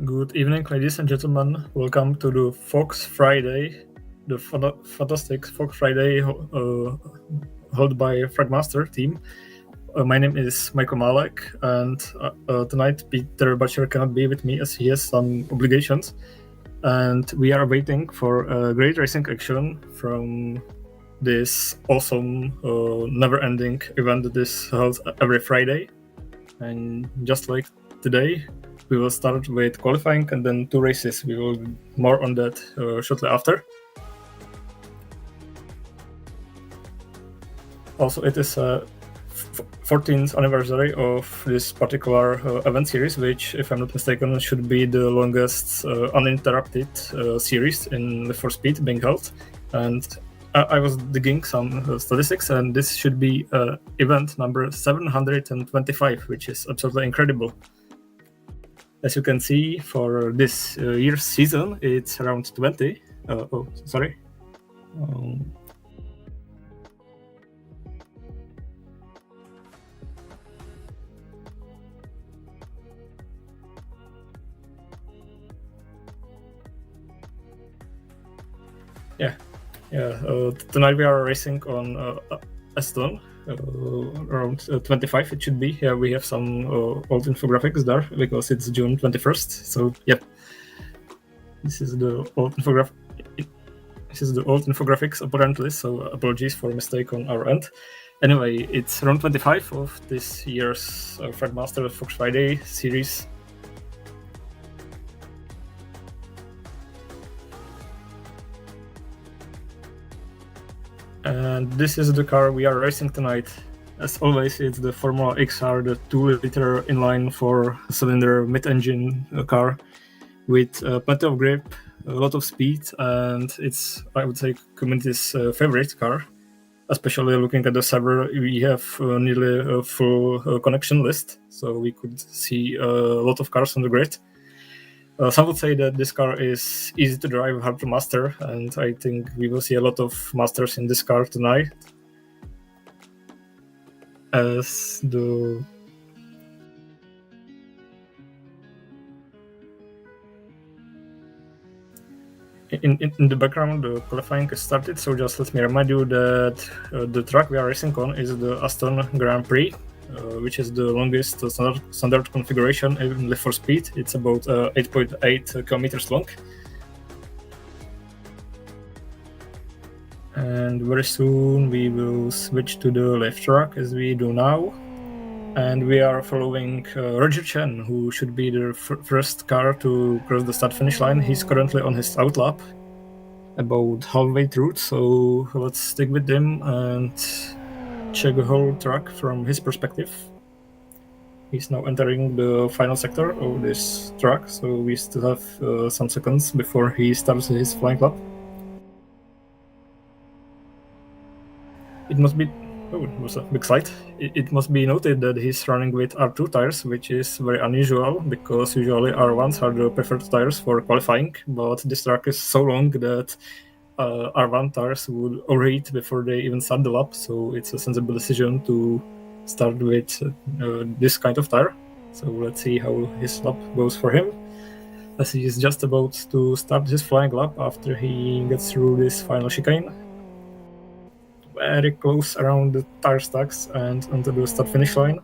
Good evening, ladies and gentlemen. Welcome to the Fox Friday, the fantastic Fox Friday held by Fragmaster team. My name is Michael Málek, and tonight Peter Butcher cannot be with me as he has some obligations. And we are waiting for a great racing action from this awesome, never-ending event that is held every Friday. And just like today, we will start with qualifying and then two races. We will more on that shortly after. Also, it is 14th anniversary of this particular event series, which, if I'm not mistaken, should be the longest uninterrupted series in the for speed being held. And I was digging some statistics, and this should be event number 725, which is absolutely incredible. As you can see, for this year's season, it's around 20. Tonight we are racing on Aston. Around 25 it should be. Yeah, we have some old infographics there because it's June 21st. So yep, this is the old infographics apparently. So apologies for a mistake on our end. Anyway, it's round 25 of this year's Fragmaster Fox Friday series. And this is the car we are racing tonight. As always, it's the Formula XR, the 2-liter inline 4-cylinder mid-engine car with plenty of grip, a lot of speed, and it's, I would say, community's favorite car. Especially looking at the server, we have nearly a full connection list, so we could see a lot of cars on the grid. Some would say that this car is easy to drive, hard to master, and I think we will see a lot of masters in this car tonight. As the in the background, the qualifying is started, so just let me remind you that the track we are racing on is the Aston Grand Prix, which is the longest standard configuration even for speed. It's about 8.8 kilometers long. And very soon we will switch to the left track as we do now. And we are following Roger Chen, who should be the first car to cross the start-finish line. He's currently on his outlap, about halfway through, so let's stick with him and check the whole track from his perspective. He's now entering the final sector of this track, so we still have some seconds before he starts his flying lap. It must be... Oh, it was a big sight. It must be noted that he's running with R2 tires, which is very unusual, because usually R1s are the preferred tires for qualifying, but this track is so long that R1 tires would overheat before they even start the lap, so it's a sensible decision to start with this kind of tire. So let's see how his lap goes for him, as he is just about to start his flying lap after he gets through this final chicane. Very close around the tire stacks and onto the start-finish line.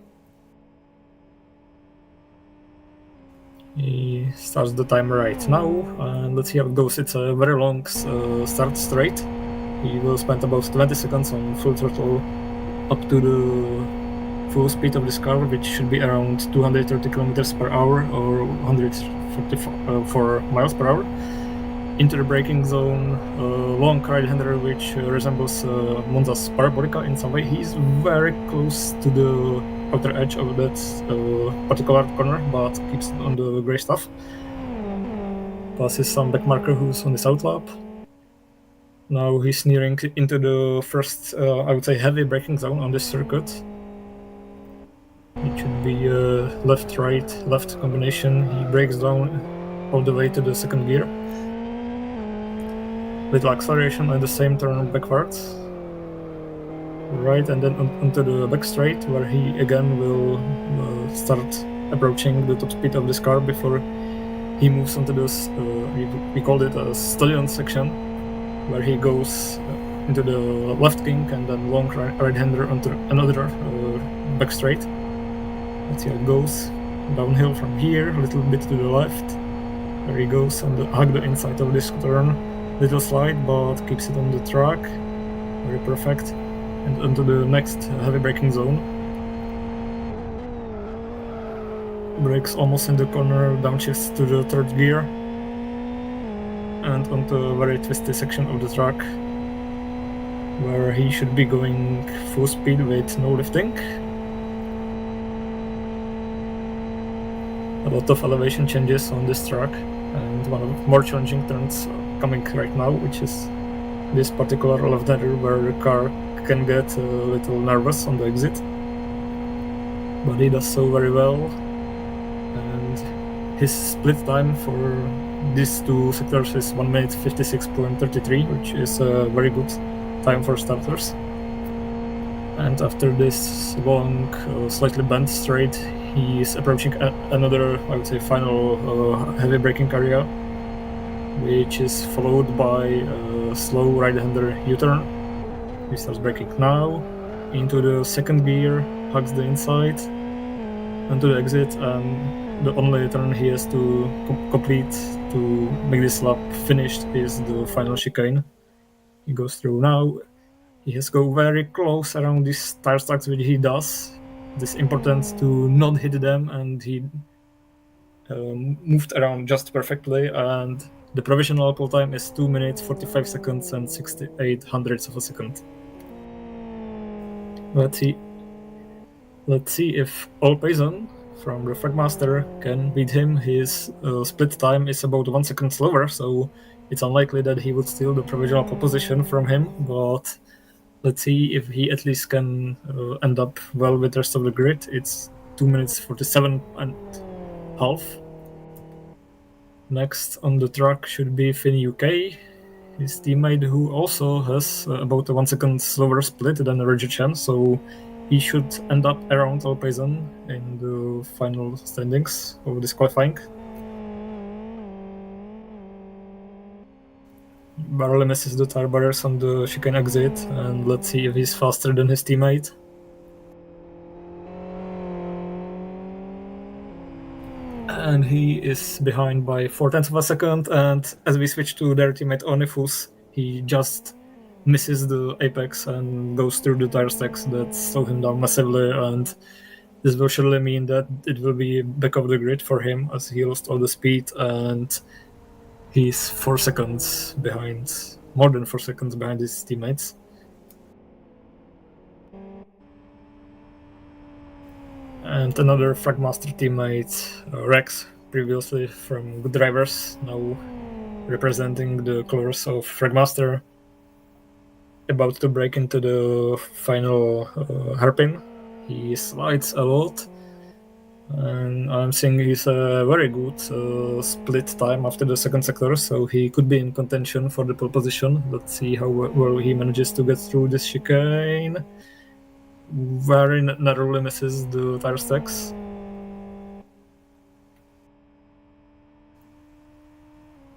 He starts the timer right now, and let's see how it goes. It's a very long start straight. He will spend about 20 seconds on full throttle up to the full speed of this car, which should be around 230 kilometers per hour or 144 miles per hour. Into the braking zone, long right-hander which resembles Monza's Parabolica in some way. He's very close to the outer edge of that particular corner, but keeps on the grey stuff. Passes some backmarker who's on his outlap. Now he's nearing into the first, I would say, heavy braking zone on this circuit. It should be a left-right-left combination. He brakes down all the way to the second gear. Little acceleration and the same turn backwards. Right, and then onto the back straight, where he again will start approaching the top speed of this car before he moves onto this, we called it a stallion section, where he goes into the left kink and then long right-hander onto another back straight. Let's see how it goes. Downhill from here, a little bit to the left. There he goes and hug the inside of this turn. Little slide, but keeps it on the track. Very perfect. And onto the next heavy braking zone. Brakes almost in the corner, downshifts to the third gear. And onto a very twisty section of the track, where he should be going full speed with no lifting. A lot of elevation changes on this track, and one of the more challenging turns coming right now, which is this particular left-hander where the car can get a little nervous on the exit. But he does so very well, and his split time for these two sectors is 1 minute 56.33, which is a very good time for starters. And after this long, slightly bent straight, he is approaching another, I would say, final heavy braking area, which is followed by a slow right-hander U-turn. He starts braking now, into the second gear, hugs the inside, onto the exit, and the only turn he has to complete to make this lap finished is the final chicane. He goes through now. He has to go very close around these tire stacks, which he does. It's important to not hit them, and he moved around just perfectly, and the provisional pole time is 2 minutes 45 seconds and 68 hundredths of a second. Let's see if Liaison from the Fragmaster can beat him. His split time is about 1 second slower, so it's unlikely that he would steal the provisional pole position from him, but let's see if he at least can end up well with the rest of the grid. It's 2 minutes 47 and half. Next on the track should be Finn UK, his teammate, who also has about a 1 second slower split than Roger Chen, so he should end up around Liaison in the final standings of this qualifying. Barely misses the tire barriers on the chicane exit, and let's see if he's faster than his teammate. And he is behind by 4/10 of a second, and as we switch to their teammate Onifus, he just misses the apex and goes through the tire stacks that slow him down massively, and this will surely mean that it will be back of the grid for him as he lost all the speed, and he's 4 seconds behind, more than 4 seconds behind his teammates. And another Fragmaster teammate, Rex, previously from Good Drivers, now representing the colors of Fragmaster, about to break into the final hairpin. He slides a lot, and I'm seeing he's a very good split time after the second sector, so he could be in contention for the pole position. Let's see how well he manages to get through this chicane. Very narrowly misses the tire stacks.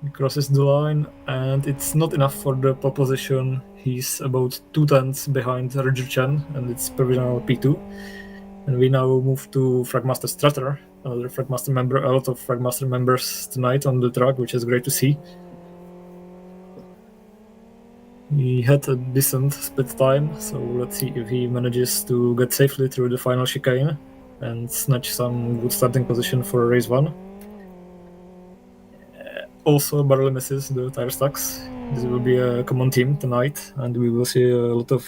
He crosses the line, and it's not enough for the pole position. He's about 2/10 behind Roger Chen, and it's provisional P2. And we now move to Fragmaster Strutter, another Fragmaster member. A lot of Fragmaster members tonight on the track, which is great to see. He had a decent split time, so let's see if he manages to get safely through the final chicane and snatch some good starting position for race 1. Also barely misses the tire stacks. This will be a common team tonight, and we will see a lot of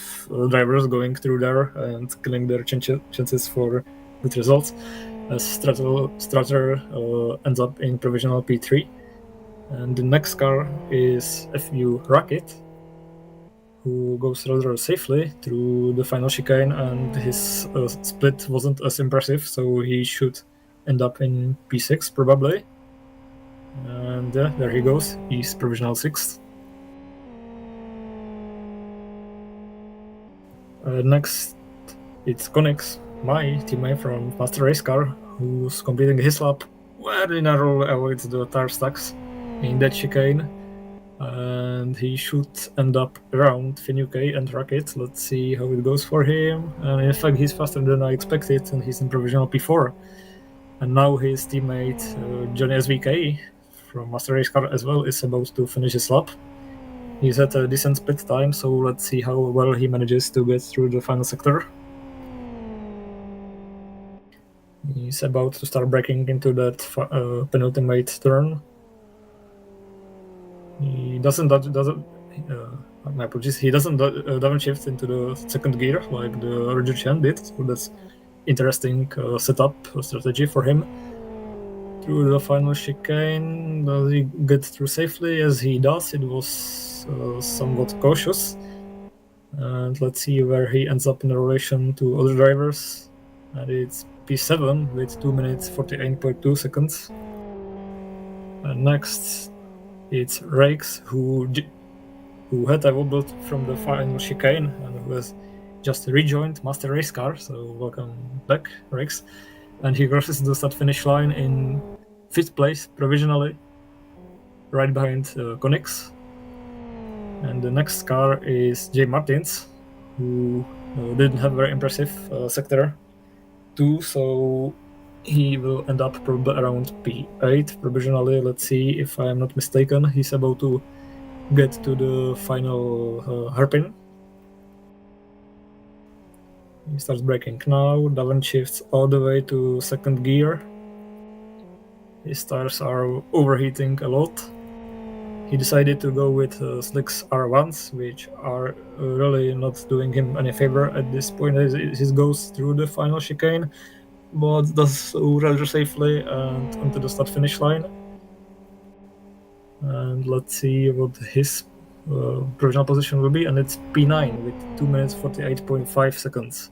drivers going through there and killing their chances for good results, as Strutter ends up in provisional P3. And the next car is FU Rocket, who goes rather safely through the final chicane, and his split wasn't as impressive, so he should end up in P6 probably. And there he goes, he's provisional 6th. Next, it's Konix, my teammate from Master Race Car, who's completing his lap very narrowly avoids the tire stacks in that chicane, and he should end up around Finucane and Rocket. Let's see how it goes for him. And in fact, he's faster than I expected, and he's in provisional P4. And now his teammate Johnny SVK from Master Race Car as well is about to finish his lap. He's at a decent split time, so let's see how well he manages to get through the final sector. He's about to start braking into that penultimate turn. He doesn't my apologies. He doesn't downshift into the second gear like the Roger Chen did, so that's interesting setup strategy for him. Through the final chicane, does he get through safely? As he does, it was somewhat cautious. And let's see where he ends up in relation to other drivers. And it's P7 with 2 minutes 48.2 seconds. And next, it's Rakes, who had wobbled from the final chicane and who has just rejoined Master Race Car. So welcome back, Rakes. And he crosses the start-finish line in 5th place provisionally, right behind Konix. And the next car is Jay Martins, who didn't have a very impressive sector 2, so he will end up probably around P8 provisionally. Let's see if I am not mistaken. He's about to get to the final hairpin. He starts braking now, downshifts all the way to second gear. His tires are overheating a lot. He decided to go with Slicks R1s, which are really not doing him any favor at this point as he goes through the final chicane, but does so rather safely and onto the start-finish line. And let's see what his provisional position will be, and it's P9 with 2 minutes 48.5 seconds.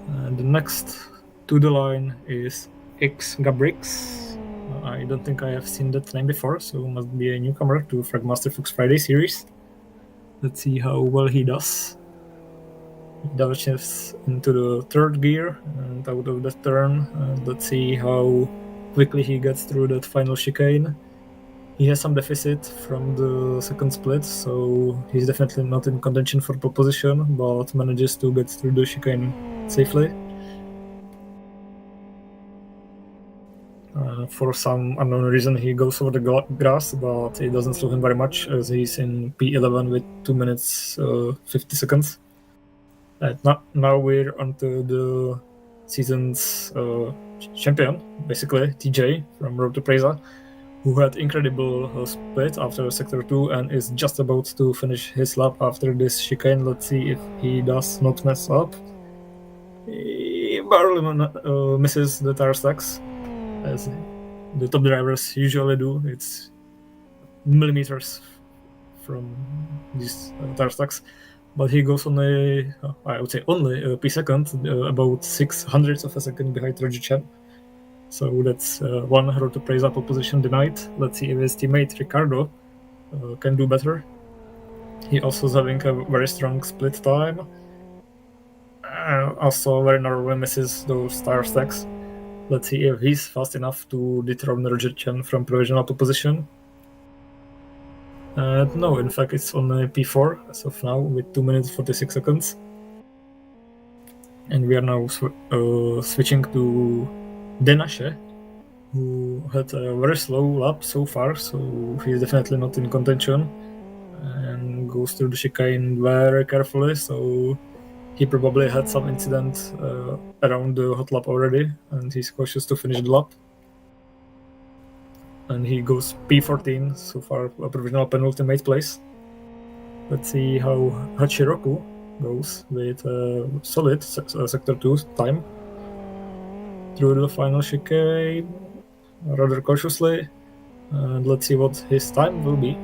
And the next to the line is X Gabrix. I don't think I have seen that name before, so must be a newcomer to Fragmaster Fox Friday series. Let's see how well he does. He downshifts into the third gear and out of the turn. And let's see how quickly he gets through that final chicane. He has some deficit from the second split, so he's definitely not in contention for pole position, but manages to get through the chicane safely. For some unknown reason, he goes over the grass, but it doesn't slow him very much as he's in P11 with 2 minutes 50 seconds. Now we're onto the season's champion, basically, TJ from Road to Preza, who had incredible split after Sector 2 and is just about to finish his lap after this chicane. Let's see if he does not mess up. He barely misses the tire stacks, as the top drivers usually do. It's millimeters from these tire stacks, but he goes only, I would say only a P2, about 600ths of a second behind Roger Chen. So that's one Road to Praise pole position denied. Let's see if his teammate Ricardo can do better. He also is having a very strong split time. Also very narrowly misses those tire stacks. Let's see if he's fast enough to dethrone Roger Chen from provisional pole position. No, in fact, it's on P4 as of now with 2 minutes 46 seconds. And we are now switching to Denashe, who had a very slow lap so far, so he's definitely not in contention and goes through the chicane very carefully, so he probably had some incident around the hot lap already, and he's cautious to finish the lap. And he goes P14, so far a provisional penultimate place. Let's see how Hachiroku goes with a solid Sector 2 time through the final chicane rather cautiously, and let's see what his time will be.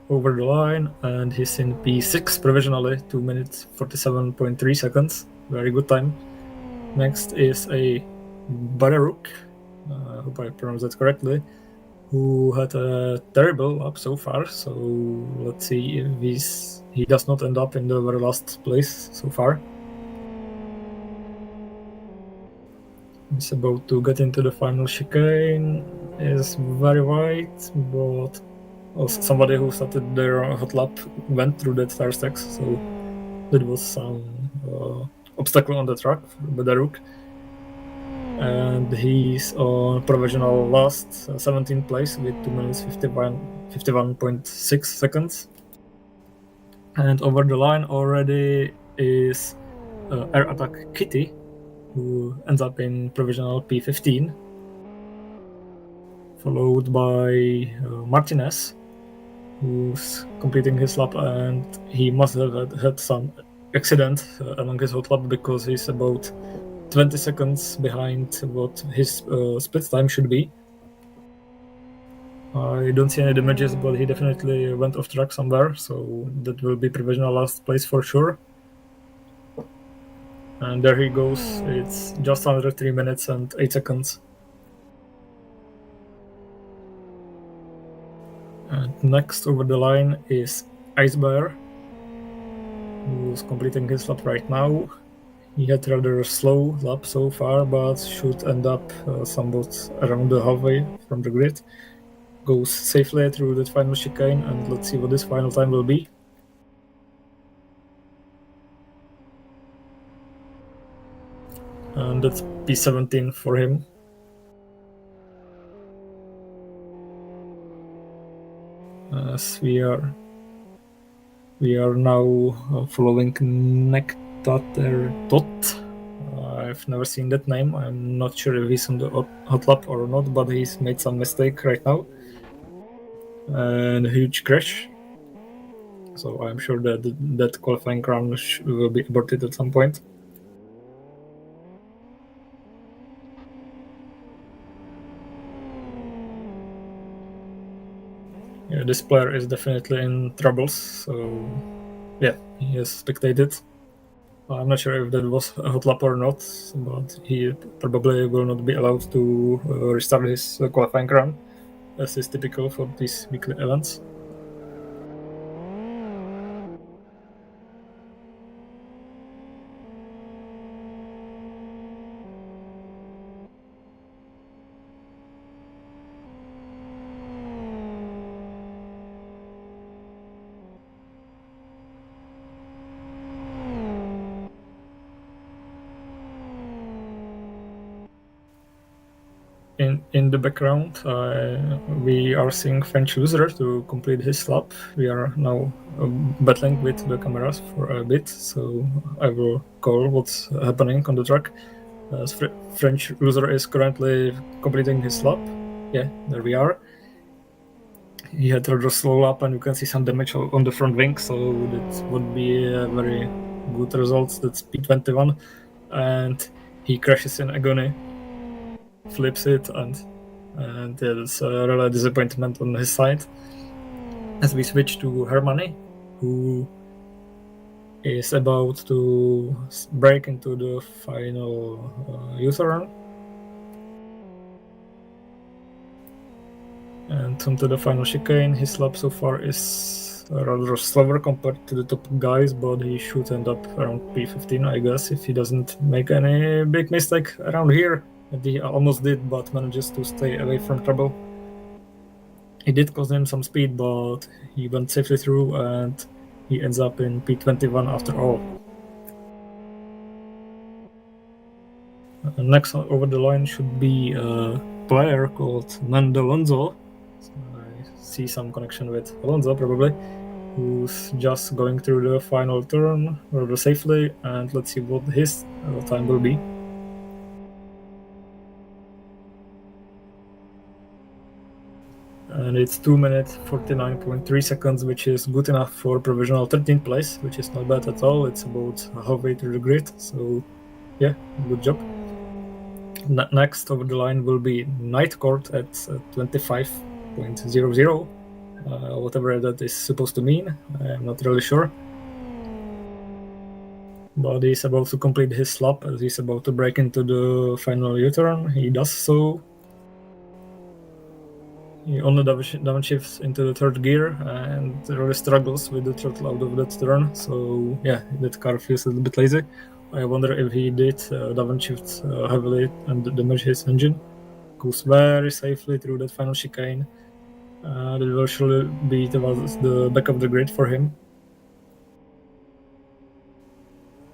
Over the line, and he's in P6 provisionally, 2 minutes 47.3 seconds. Very good time. Next is a Bararuk, I hope I pronounced that correctly, who had a terrible lap so far. So let's see if he does not end up in the very last place so far. He's about to get into the final chicane. Is very wide, but somebody who started their hot lap went through that tire stacks, so there was some obstacle on the track for Bedaruk. And he's on provisional last 17th place with 2 minutes 51.6 seconds. And over the line already is Air Attack Kitty, who ends up in provisional P15, followed by Martinez, who's completing his lap, and he must have had some accident along his hot lap because he's about 20 seconds behind what his split time should be. I don't see any damages, but he definitely went off track somewhere, so that will be provisional last place for sure. And there he goes. It's just under 3 minutes and 8 seconds. And next over the line is Ice Bear, who's completing his lap right now. He had rather slow lap so far, but should end up somewhat around the halfway from the grid. Goes safely through that final chicane, and let's see what this final time will be. And that's P17 for him. As we are now following Nectater Tot. I've never seen that name. I'm not sure if he's on the hot lap or not, but he's made some mistake right now. And a huge crash. So I'm sure that qualifying run will be aborted at some point. Yeah, this player is definitely in troubles, so yeah, he is spectated. I'm not sure if that was a hot lap or not, but he probably will not be allowed to restart his qualifying run, as is typical for these weekly events. In the background, we are seeing French loser to complete his lap. We are now battling with the cameras for a bit, so I will call what's happening on the track. French loser is currently completing his lap. Yeah, there we are. He had a slow lap, and you can see some damage on the front wing, so that would be a very good result. That's P21, and he crashes in agony. Flips it, and there's a real disappointment on his side. As we switch to Hermione, who is about to break into the final U-turn. And onto the final chicane. His lap so far is rather slower compared to the top guys, but he should end up around P15, I guess, if he doesn't make any big mistake around here. And he almost did, but manages to stay away from trouble. It did cost him some speed, but he went safely through, and he ends up in P21 after all. Next over the line should be a player called Alonso. So I see some connection with Alonso, probably, who's just going through the final turn rather safely, and let's see what his time will be. And it's 2 minutes 49.3 seconds, which is good enough for provisional 13th place, which is not bad at all. It's about halfway through the grid, so yeah, good job. Next over the line will be Night Court at 25.00, whatever that is supposed to mean. I'm not really sure. But he's about to complete his lap as he's about to break into the final U-turn. He does so. He only downshifts into the third gear and really struggles with the throttle out of that turn. So yeah, that car feels a little bit lazy. I wonder if he did downshift heavily and damage his engine. Goes very safely through that final chicane. That will surely be towards the back of the grid for him.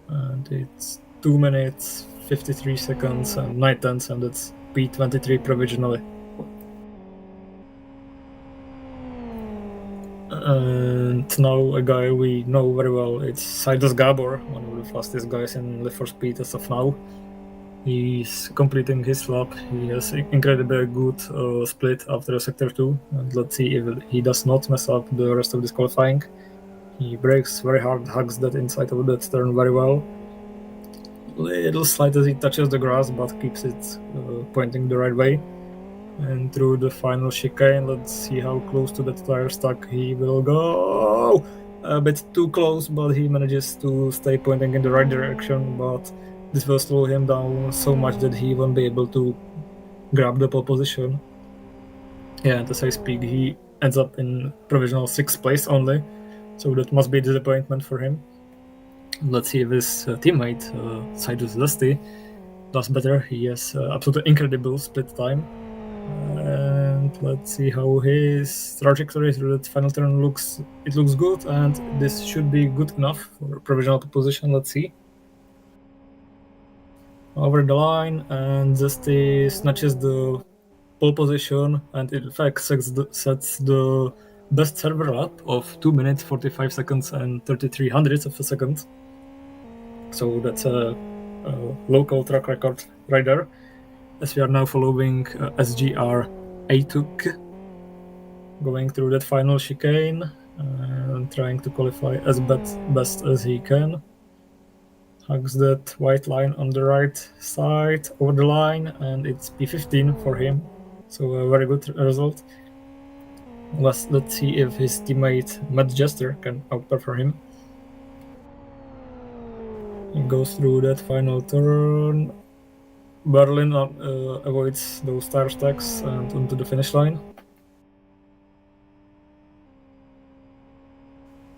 And it's 2 minutes, 53 seconds, and 9 tenths, and it's P23 provisionally. And now a guy we know very well, it's Saidos Gabor, one of the fastest guys in Live for Speed as of now. He's completing his lap. He has incredibly good split after Sector 2. And let's see if he does not mess up the rest of this qualifying. He brakes very hard, hugs that inside of that turn very well. Little slight as he touches the grass, but keeps it pointing the right way. And through the final chicane, let's see how close to that tire stack he will go. A bit too close, but he manages to stay pointing in the right direction, but this will slow him down so much that he won't be able to grab the pole position. Yeah, and as I speak, he ends up in provisional 6th place only, so that must be a disappointment for him. Let's see if his teammate, Cyrus Dusty, does better. He has absolutely incredible split time. And let's see how his trajectory through that final turn looks. It looks good, and this should be good enough for provisional position. Let's see. Over the line, and Dusty snatches the pole position, and in fact sets the best server lap of 2 minutes 45 seconds and 33 hundredths of a second. So that's a local track record right there. As we are now following SGR Aituk, going through that final chicane and trying to qualify as best as he can. Hugs that white line on the right side over the line, and it's P15 for him. So a very good result. Let's see if his teammate Matt Jester can outperform him. He goes through that final turn. Berlin avoids those tire stacks and onto the finish line.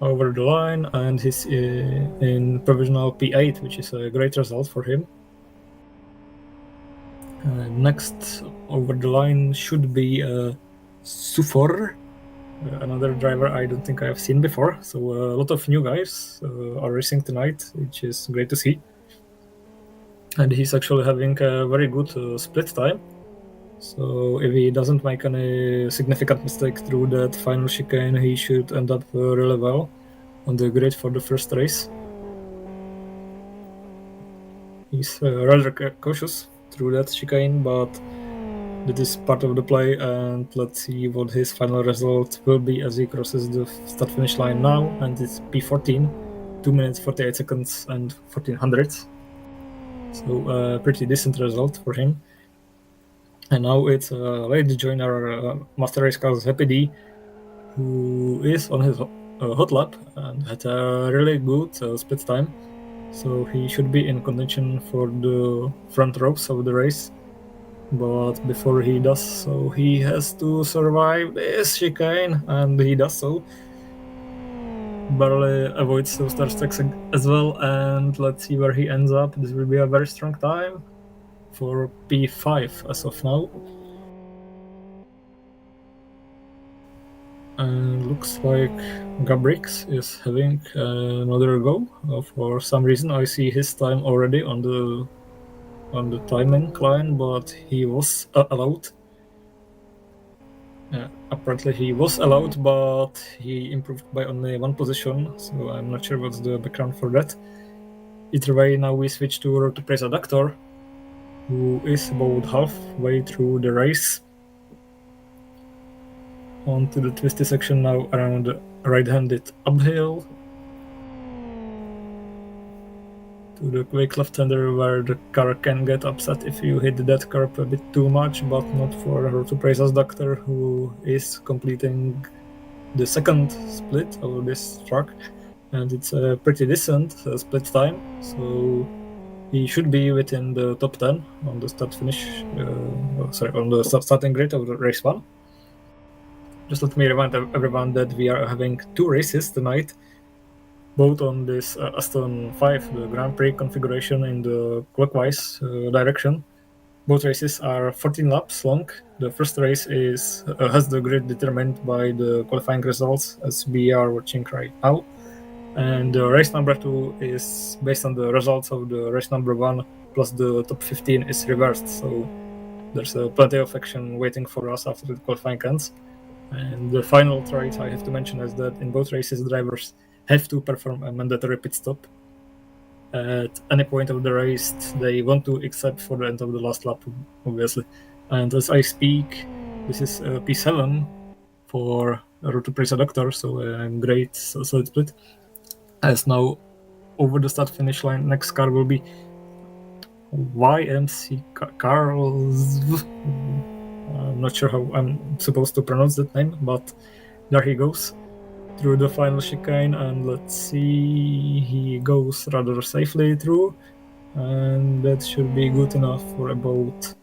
Over the line, and he's in provisional P8, which is a great result for him. Next over the line should be Sufor, another driver I don't think I have seen before. So a lot of new guys are racing tonight, which is great to see. And he's actually having a very good split time. So if he doesn't make any significant mistake through that final chicane, he should end up really well on the grid for the first race. He's rather cautious through that chicane, but that is part of the play, and let's see what his final result will be as he crosses the start-finish line now, and it's P14, 2 minutes 48 seconds and 14 hundredths. So a pretty decent result for him. And now it's a late joiner, Master Race Cars Happy D, who is on his hot lap and had a really good split time. So he should be in contention for the front ropes of the race. But before he does so, he has to survive this chicane, and he does so. Barely avoids those star stacks as well, and let's see where he ends up. This will be a very strong time for P5 as of now. And looks like Gabrix is having another go. For some reason I see his time already on the time incline, but he was allowed. Apparently he was allowed, but he improved by only one position, so I'm not sure what's the background for that. Either way, now we switch to Road to Presa Doctor, who is about halfway through the race. Onto the twisty section now around the right-handed uphill. To the quick left-hander where the car can get upset if you hit that curb a bit too much, but not for Road to Presa's Doctor, who is completing the second split of this track, and it's a pretty decent split time, so he should be within the top 10 on the starting grid of the race 1. just let me remind everyone that we are having 2 races tonight, both on this Aston 5, the Grand Prix configuration in the clockwise direction. Both races are 14 laps long. The first race has the grid determined by the qualifying results as we are watching right now. And race number 2 is based on the results of the race number 1, plus the top 15 is reversed. So there's plenty of action waiting for us after the qualifying ends. And the final trait I have to mention is that in both races, drivers have to perform a mandatory pit stop at any point of the race they want to, except for the end of the last lap, obviously. And as I speak, this is P7 for Road to Prisa Doctor, so a great solid split. As now over the start finish line, next car will be YMC Carls. I'm not sure how I'm supposed to pronounce that name, but there he goes through the final chicane, and let's see, he goes rather safely through, and that should be good enough for about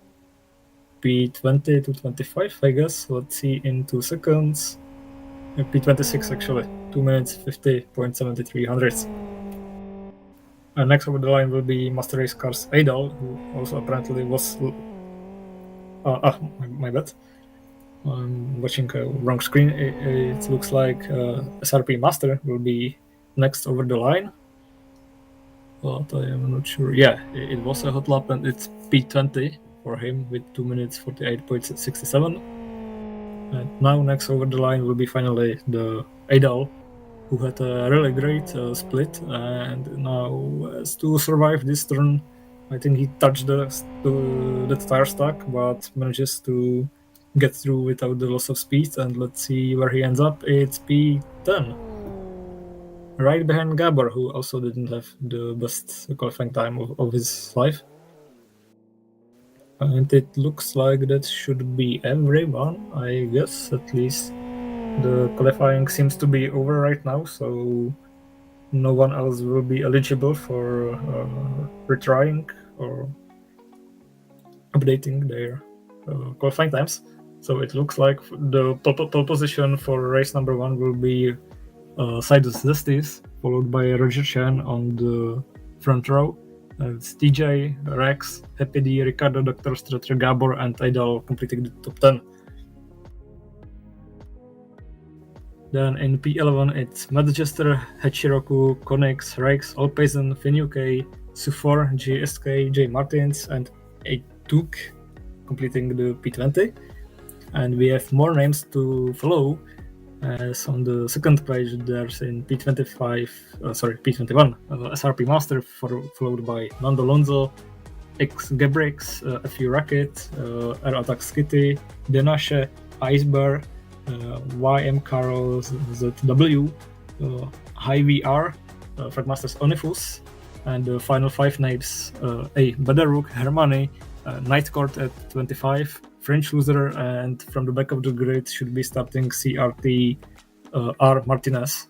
P20 to 25, I guess. Let's see in 2 seconds. P26 actually, 2 minutes 50.73 hundredths. And next over the line will be Master Race Cars Adal, who also apparently was. My bad. I'm watching a wrong screen. It looks like SRP Master will be next over the line, but I am not sure. Yeah, it was a hot lap, and it's P20 for him with 2 minutes 48.67. And now next over the line will be finally the Adal, who had a really great split, and now has to survive this turn. I think he touched the tire stack, but manages to get through without the loss of speed. And let's see where he ends up. It's P10, right behind Gabor, who also didn't have the best qualifying time of his life. And it looks like that should be everyone, I guess. At least the qualifying seems to be over right now, so no one else will be eligible for retrying or updating their qualifying times. So it looks like the pole position for race number 1 will be Sidus Zestis, followed by Roger Chen on the front row. It's TJ, Rex, Happy D, Ricardo, Dr. Strater, Gabor, and Idal completing the top 10. Then in P11, it's Manchester, Hachiroku, Konex, Rex, Alpayson, Finuke, Sufor, GSK, J Martins, and Atuk completing the P20. And we have more names to follow. As on the second page, there's in P21, SRP Master, followed by Nando Lonzo, X Gebrex, FU Racket, Air Attack Skitty, Denashe, Icebear, YM Carol ZW, High VR, Fragmaster's Onifus, and the final 5 names: A. Badaruk, Hermani, Night Court at 25, French Loser, and from the back of the grid should be starting CRT R. Martinez,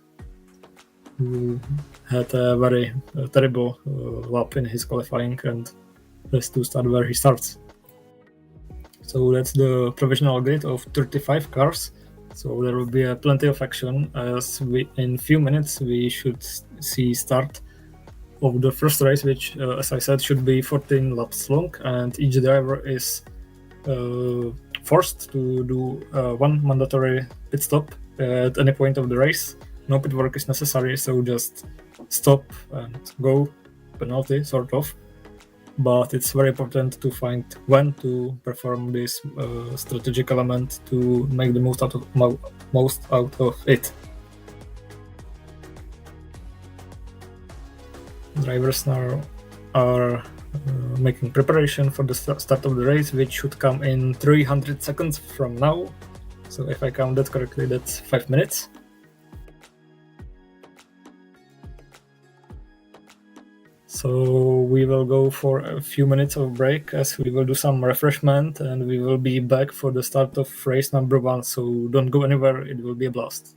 who had a very terrible lap in his qualifying and has to start where he starts. So that's the provisional grid of 35 cars. So there will be plenty of action, as in few minutes we should see start of the first race, which, as I said, should be 14 laps long, and each driver is forced to do 1 mandatory pit stop at any point of the race. No pit work is necessary, so just stop and go, penalty, sort of. But it's very important to find when to perform this strategic element to make the most out of it. Drivers now are making preparation for the start of the race, which should come in 300 seconds from now. So if I count that correctly, that's 5 minutes. So we will go for a few minutes of break, as we will do some refreshment, and we will be back for the start of race number 1. So don't go anywhere, it will be a blast.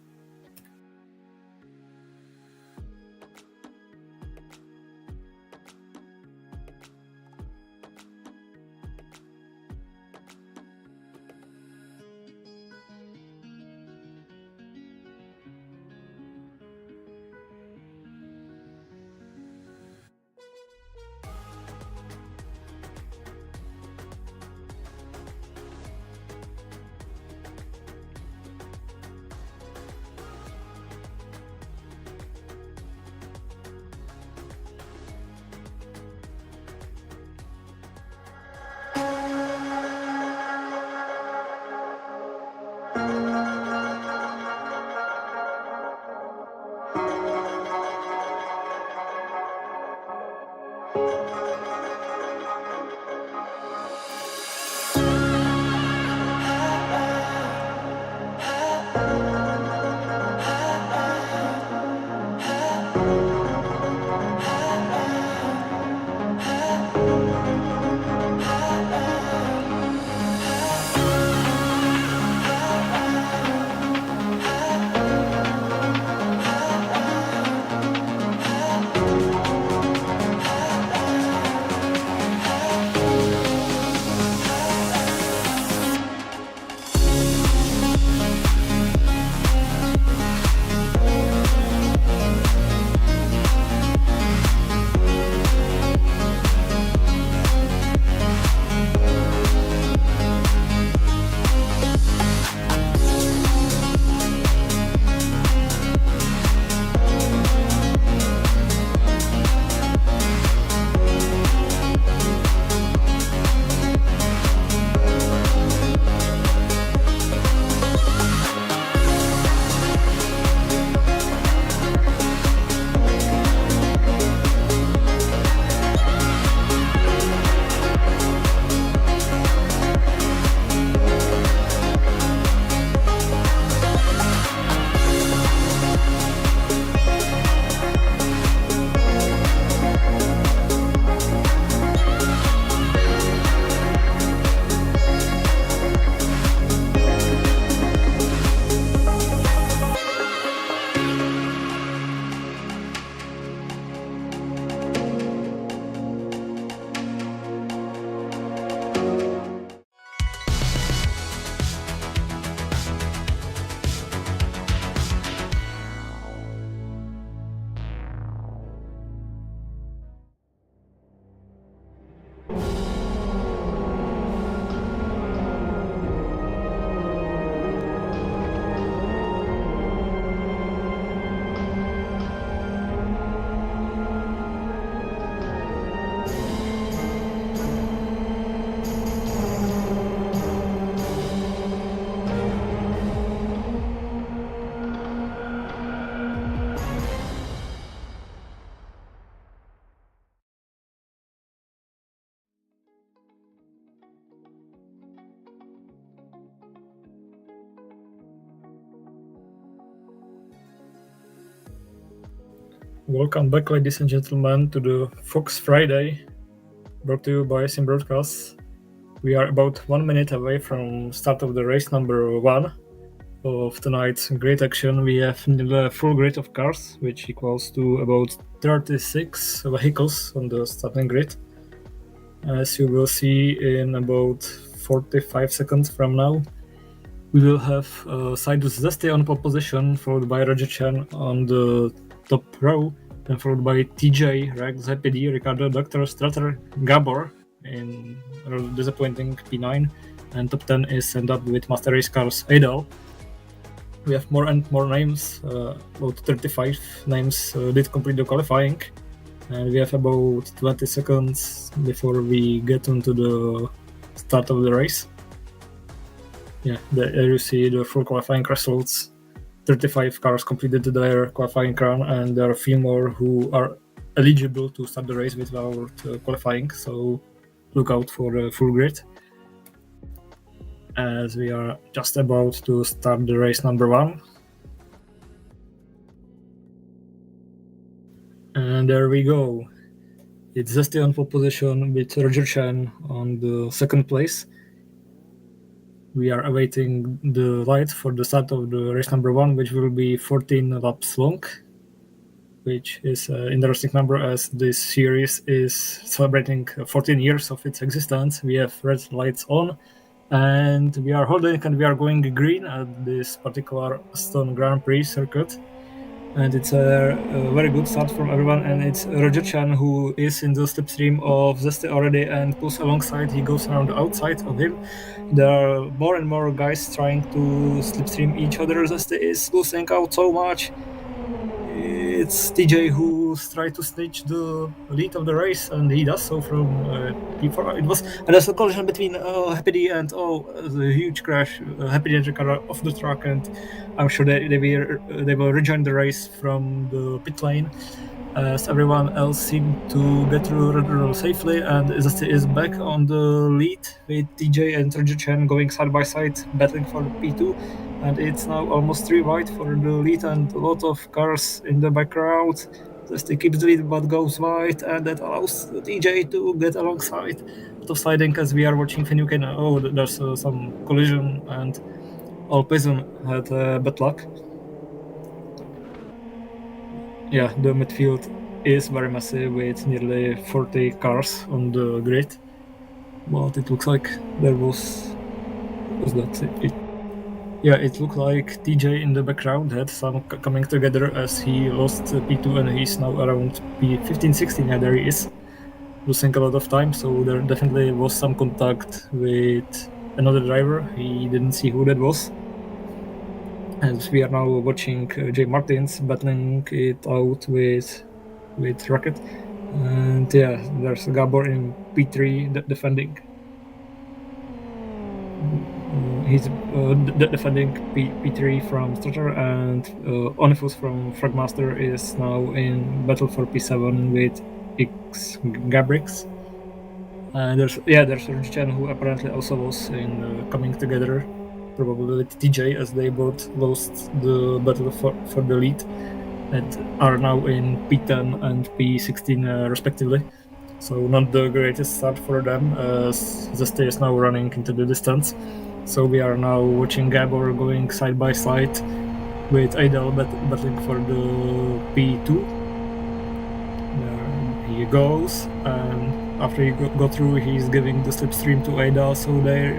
Welcome back, ladies and gentlemen, to the Fox Friday, brought to you by Sim Broadcast. We are about 1 minute away from start of the race number 1 of tonight's great action. We have the full grid of cars, which equals to about 36 vehicles on the starting grid. As you will see in about 45 seconds from now, we will have Cyrus Zesty on pole position, followed by Roger Chen on the top row, then followed by TJ, Rex, Happy D, Ricardo, Dr. Strutter, Gabor in a disappointing P9, and top 10 is ended up with Master Race Cars Adel. We have more and more names, about 35 names did complete the qualifying, and we have about 20 seconds before we get into the start of the race. Yeah, there you see the full qualifying results. 35 cars completed their qualifying run, and there are a few more who are eligible to start the race without qualifying, so look out for the full grid. As we are just about to start the race number 1. And there we go. It's Zesty on pole position with Roger Chen on the second place. We are awaiting the light for the start of the race number 1, which will be 14 laps long, which is an interesting number as this series is celebrating 14 years of its existence. We have red lights on, and we are holding and we are going green at this particular Aston Grand Prix circuit. And it's a very good start from everyone, and it's Roger Chan who is in the slipstream of Zesty already and pulls alongside. He goes around the outside of him. There are more and more guys trying to slipstream each other. Zesty is losing out so much. It's TJ who's trying to snitch the lead of the race, and he does so from P4. There's a collision between Happy D and the huge crash. Happy D and Ricardo off the track, and I'm sure they will rejoin the race from the pit lane, as everyone else seemed to get through safely, and Zesty is back on the lead with TJ and Roger Chen going side by side, battling for P2. And it's now almost 3 wide for the lead, and a lot of cars in the background. Zesty keeps the lead but goes wide, and that allows TJ to get alongside. A lot of sliding as we are watching Finucane. Oh, there's some collision, and Alpizm had bad luck. Yeah, the midfield is very massive with nearly 40 cars on the grid. But it looks like there was that it? Yeah, it looked like TJ in the background had some coming together as he lost P2 and he's now around P15, 16. Yeah, there he is, losing a lot of time. So there definitely was some contact with another driver. He didn't see who that was. And we are now watching Jay Martins battling it out with Rocket. And yeah, there's Gabor in P3 defending. He's defending P3 from Strutter, and Onifus from Fragmaster is now in battle for P7 with X Gabrix. And there's Chen, who apparently also was in coming together, probably with TJ, as they both lost the battle for the lead and are now in P10 and P16 respectively. So not the greatest start for them, as Zesty is now running into the distance. So we are now watching Gabor going side by side with Adel battling for the P2. There he goes, and after he got through, he's giving the slipstream to Adel, so they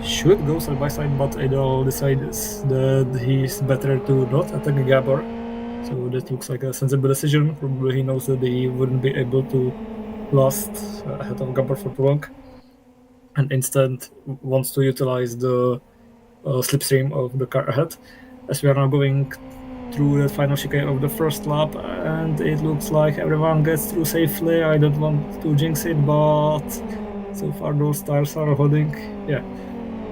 should go side by side, but Adel decides that he's better to not attack Gabor. So that looks like a sensible decision. Probably he knows that he wouldn't be able to last ahead of Gabor for too long, and instead wants to utilize the slipstream of the car ahead. As we are now going through the final chicane of the first lap, and it looks like everyone gets through safely. I don't want to jinx it, but so far those tires are holding. Yeah,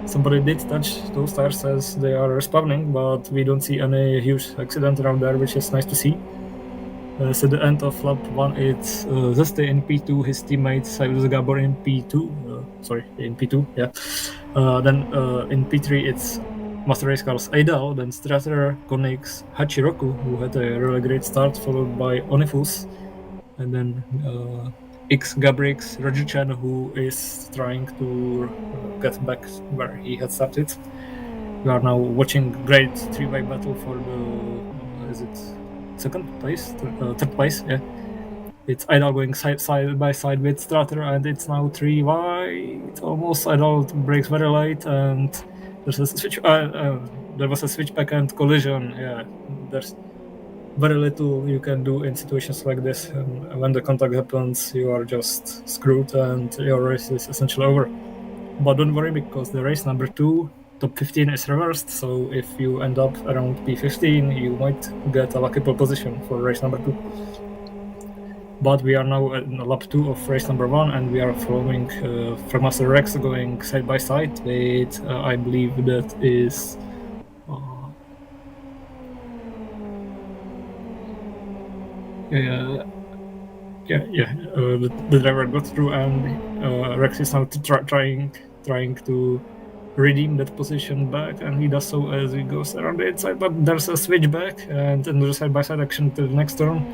somebody did touch those tires as they are respawning, but we don't see any huge accident around there, which is nice to see. So the end of lap 1, it's Zesty in P2, his teammate Cyrus Gabor in P2. In P2, yeah. Then in P3, it's Master Race cars Eidal, then Strater, Konix, Hachiroku, who had a really great start, followed by Onifus, and then X Gabrix, Roger Chan, who is trying to get back where he had started. We are now watching great three-way battle for the is it second place, third place? Yeah, it's Idol going side by side with Strater, and it's now 3-wide. Almost Idol breaks very late, and there's a switch. There was a switchback and collision. Yeah, there's very little you can do in situations like this. And when the contact happens, you are just screwed, and your race is essentially over. But don't worry, because the race number 2, top 15, is reversed. So if you end up around P15, you might get a lucky pole position for race number 2. But we are now in lap 2 of race number 1, and we are following Fragmaster Rex going side by side with, I believe that is. The driver got through, and Rex is now trying to redeem that position back, and he does so as he goes around the inside. But there's a switchback and another side-by-side action to the next turn.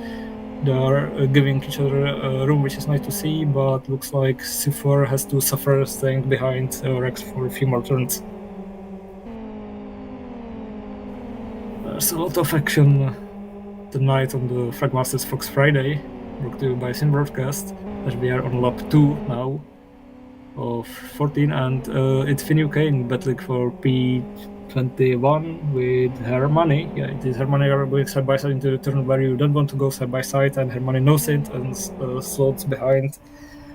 They are giving each other room, which is nice to see, but looks like Sifor has to suffer staying behind Rex for a few more turns. There's a lot of action tonight on the Fragmaster's Fox Friday, brought to you by Sim Broadcast, as we are on lap 2 now of 14, and it's Finn Kane battling for P21 with Hermione. Yeah, it is Hermione are going side by side into the turn where you don't want to go side by side, and Hermione knows it and slots behind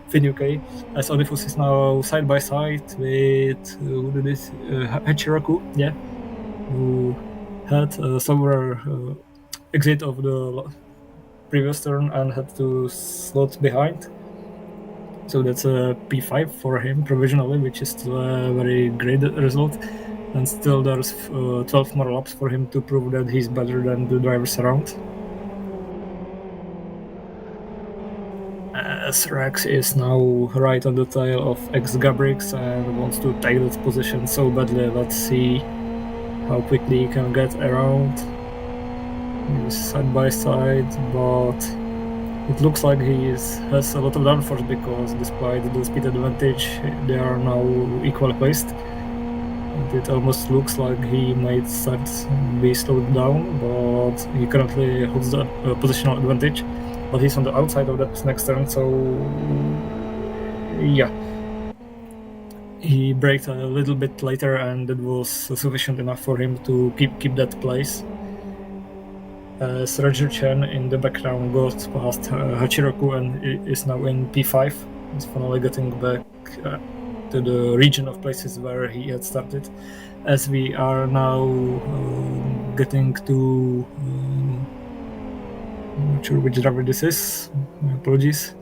Finn UK. As Onifus is now side by side with who did this? Hachiroku, yeah, who had a slower exit of the previous turn and had to slot behind. So that's a P5 for him provisionally, which is still a very great result. And still there's 12 more laps for him to prove that he's better than the drivers around. As Rex is now right on the tail of X Gabrix and wants to take that position so badly. Let's see how quickly he can get around. He's side by side, but it looks like he has a lot of downforce, because despite the speed advantage, they are now equally placed. And it almost looks like he might start be slowed down, but he currently holds the positional advantage. But he's on the outside of that next turn, so yeah. He braked a little bit later, and it was sufficient enough for him to keep that place. Roger Chen in the background got past Hachiroku and is now in P5. He's finally getting back to the region of places where he had started. As we are now getting to... I'm not sure which driver this is. My apologies.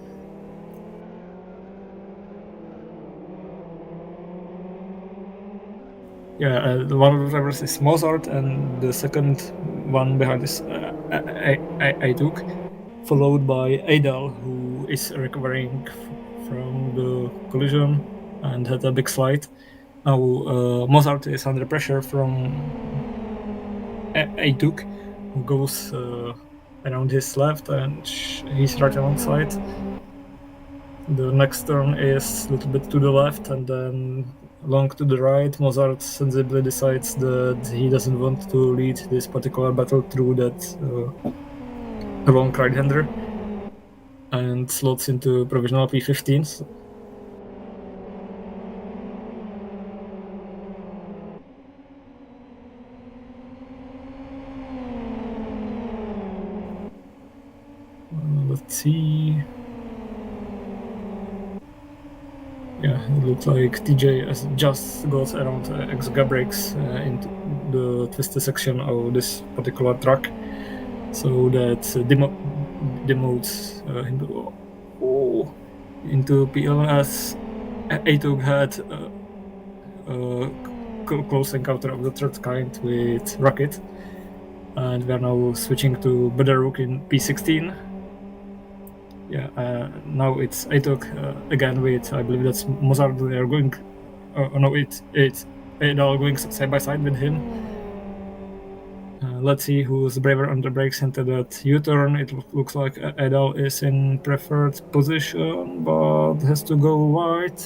Yeah, one of the drivers is Mozart, and the second one behind is I took, followed by Adal, who is recovering from the collision and had a big slide. Now Mozart is under pressure from Aytuk, who goes around his left, and he's right alongside. The next turn is a little bit to the left, and then long to the right. Mozart sensibly decides that he doesn't want to lead this particular battle through that long right-hander, and slots into provisional P15. Let's see. Yeah, it looks like TJ has just got around X Gabrix into the twisted section of this particular track, so that demotes him into P11, as Aytuk had a close encounter of the third kind with Rocket, and we are now switching to Bederuk in P16. Yeah, now it's Aytuk again with, I believe that's Mozart. They are going. No, it's Edal going side by side with him. Let's see who's braver on the brakes into that U-turn. It looks like Edal is in preferred position, but has to go wide.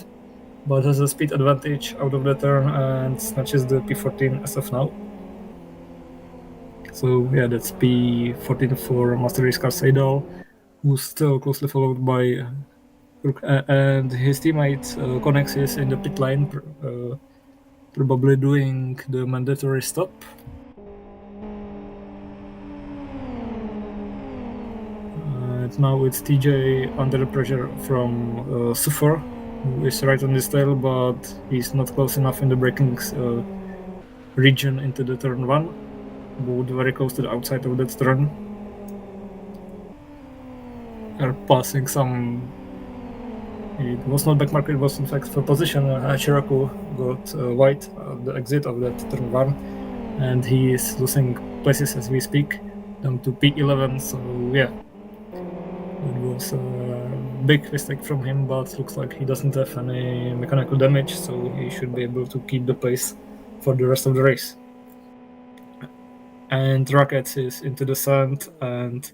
But has a speed advantage out of the turn and snatches the P14 as of now. So yeah, that's P14 for Master Race Car Seidel, who's still closely followed by and his teammate Connex is in the pit lane, probably doing the mandatory stop. Now it's TJ under pressure from Sufor, who is right on his tail, but he's not close enough in the braking region into the turn 1. Both very close to the outside of that turn. Are passing some. It was not backmarker, it was in fact for position. Chiraku got wide at the exit of that turn 1, and he is losing places as we speak, down to P11. So yeah, it was a big mistake from him, but looks like he doesn't have any mechanical damage, so he should be able to keep the pace for the rest of the race. And Rockets is into the sand, and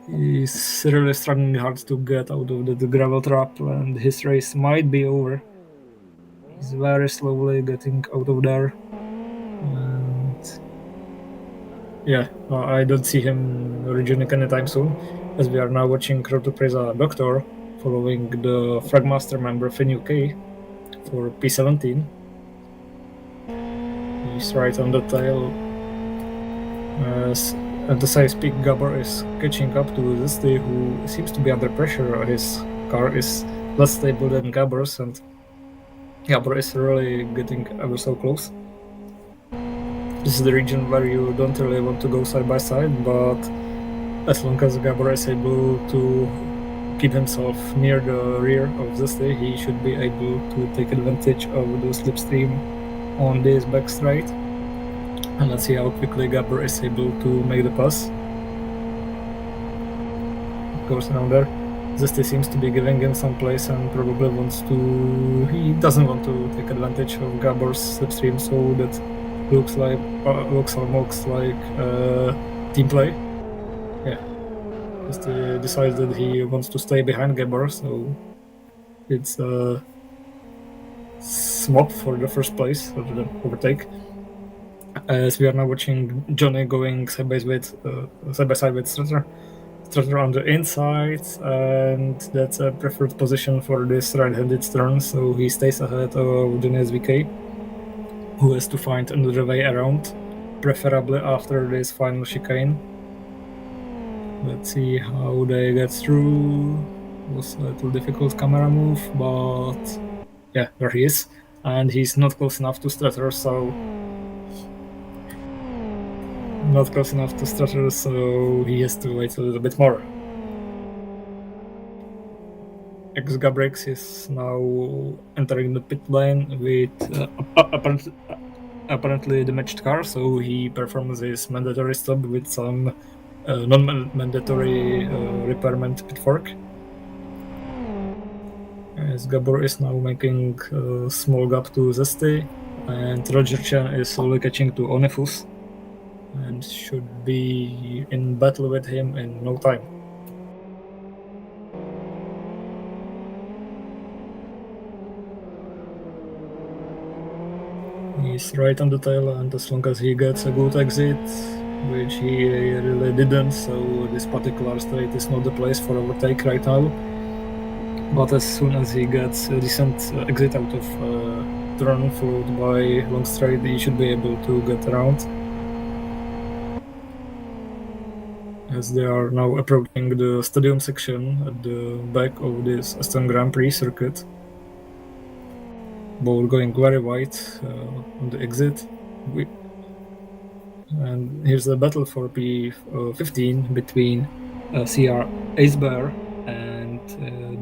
he's really struggling hard to get out of the gravel trap, and his race might be over. He's very slowly getting out of there. And yeah, I don't see him rejoining anytime soon, as we are now watching Road to Preza Doctor following the Fragmaster member Finn UK for P17. He's right on the tail. At the size peak, Gabor is catching up to Zesty, who seems to be under pressure. His car is less stable than Gabor's, and Gabor is really getting ever so close. This is the region where you don't really want to go side by side, but as long as Gabor is able to keep himself near the rear of Zesty, he should be able to take advantage of the slipstream on this back straight. And let's see how quickly Gabor is able to make the pass. Goes around there. Zesty seems to be giving him some place and probably wants to. He doesn't want to take advantage of Gabor's slipstream, so that looks almost like team play. Yeah, Zesty decides that he wants to stay behind Gabor, so it's a swap for the first place rather than overtake. As we are now watching Johnny going side by side with Strutter on the inside, and that's a preferred position for this right-handed turn, so he stays ahead of Johnny SVK, who has to find another way around, preferably after this final chicane. Let's see how they get through. It was a little difficult camera move, but yeah, there he is, and he's not close enough to Strutter, so he has to wait a little bit more. Gabrix is now entering the pit lane with apparently damaged car, so he performs his mandatory stop with some non-mandatory repairment pit fork. As Gabor is now making a small gap to Zesty, and Roger Chen is slowly catching to Onefus, and should be in battle with him in no time. He's right on the tail, and as long as he gets a good exit, which he really didn't, so this particular straight is not the place for overtake right now. But as soon as he gets a decent exit out of turn followed by long straight, he should be able to get around. As they are now approaching the stadium section at the back of this Aston Grand Prix circuit. Both going very wide on the exit. And here's the battle for P15 between CR Ace Bear and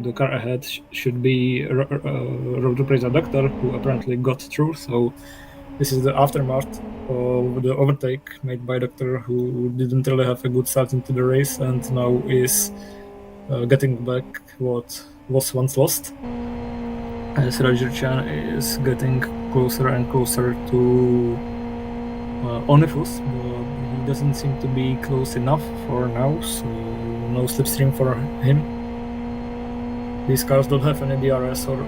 the car ahead should be Road to Preza Doctor, who apparently got through. So this is the aftermath of the overtake made by Doctor, who didn't really have a good start into the race and now is getting back what was once lost. As Roger Chan is getting closer and closer to Onifus, but he doesn't seem to be close enough for now, so no slipstream for him. These cars don't have any DRS or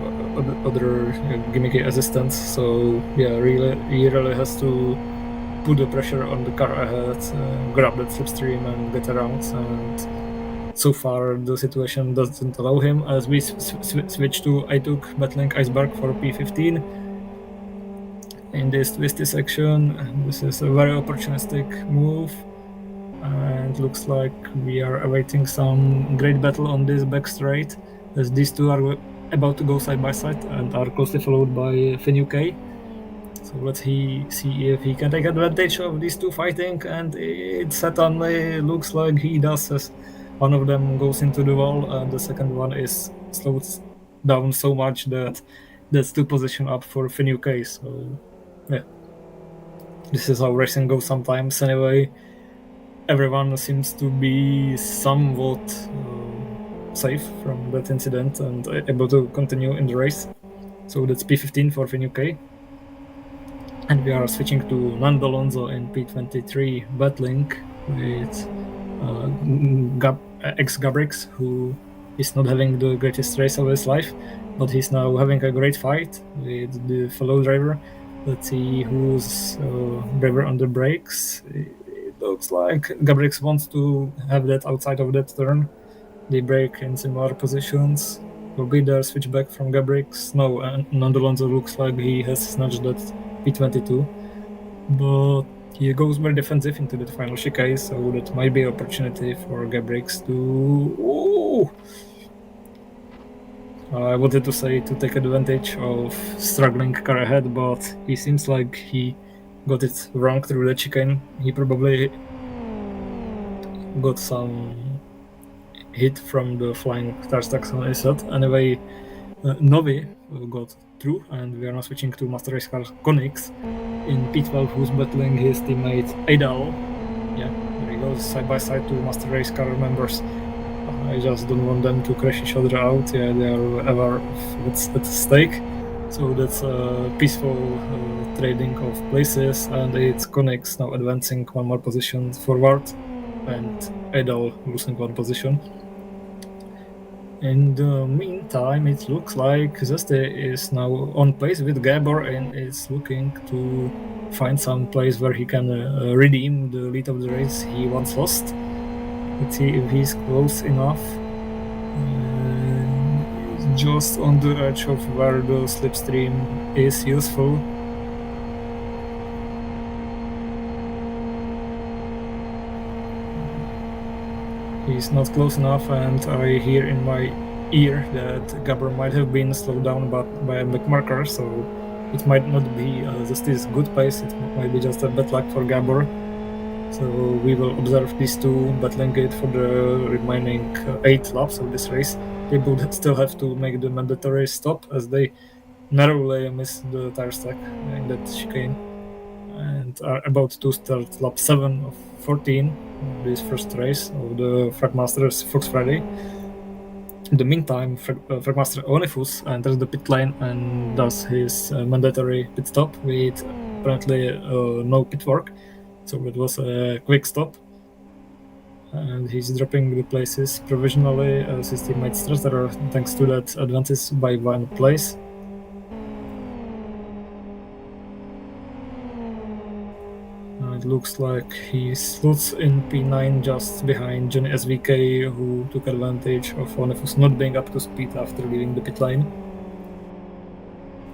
other gimmicky assistance, so yeah, he really has to put the pressure on the car ahead, grab that slipstream and get around, and so far the situation doesn't allow him. As we switch to, I took battling Iceberg for P15 in this twisty section. This is a very opportunistic move, and looks like we are awaiting some great battle on this back straight, as these two are about to go side by side and are closely followed by Finn UK. So let's see if he can take advantage of these two fighting, and it certainly looks like he does, as one of them goes into the wall and the second one is slowed down so much that that's two position up for Finn UK. So yeah, this is how racing goes sometimes. Anyway, everyone seems to be somewhat safe from that incident and able to continue in the race. So that's P15 for Finn UK. And we are switching to Nando Alonso in P23, battling with ex-Gabrix, who is not having the greatest race of his life, but he's now having a great fight with the fellow driver. Let's see who's driver on the brakes. It looks like Gabrix wants to have that outside of that turn. They brake in similar positions. Will be there, switch back from Gabrix. No, Nando Alonso looks like he has snatched that P22, but he goes very defensive into the final chicane, so that might be an opportunity for Gabrix to... Ooh! I wanted to say to take advantage of struggling car ahead, but he seems like he got it wrong through the chicane. He probably got some hit from the flying tire stacks on his head. Anyway, Novi got through, and we are now switching to Master Race Car Konix in P12, who's battling his teammate Adal. Yeah, there he goes, side by side to Master Race Car members. I just don't want them to crash each other out. Yeah, they are ever what's at stake. So that's a peaceful trading of places, and it's Konix now advancing one more position forward, and Adal losing one position. In the meantime, it looks like Zeste is now on pace with Gabor and is looking to find some place where he can redeem the lead of the race he once lost. Let's see if he's close enough. Just on the edge of where the slipstream is useful. He's not close enough, and I hear in my ear that Gabor might have been slowed down by a backmarker, so it might not be just this good pace, it might be just a bad luck for Gabor. So we will observe these two battling it for the remaining 8 laps of this race. They both still have to make the mandatory stop, as they narrowly miss the tire stack in that chicane, and are about to start lap 7 of 14 of this first race of the Fragmaster's Fox Friday. In the meantime, Fragmaster Onifus enters the pit lane and does his mandatory pit stop with apparently no pit work, so it was a quick stop. And he's dropping the places provisionally as his teammate Strater, thanks to that, advances by 1 place. It looks like he slots in P9 just behind Johnny SVK, who took advantage of Onifus not being up to speed after leaving the pit lane.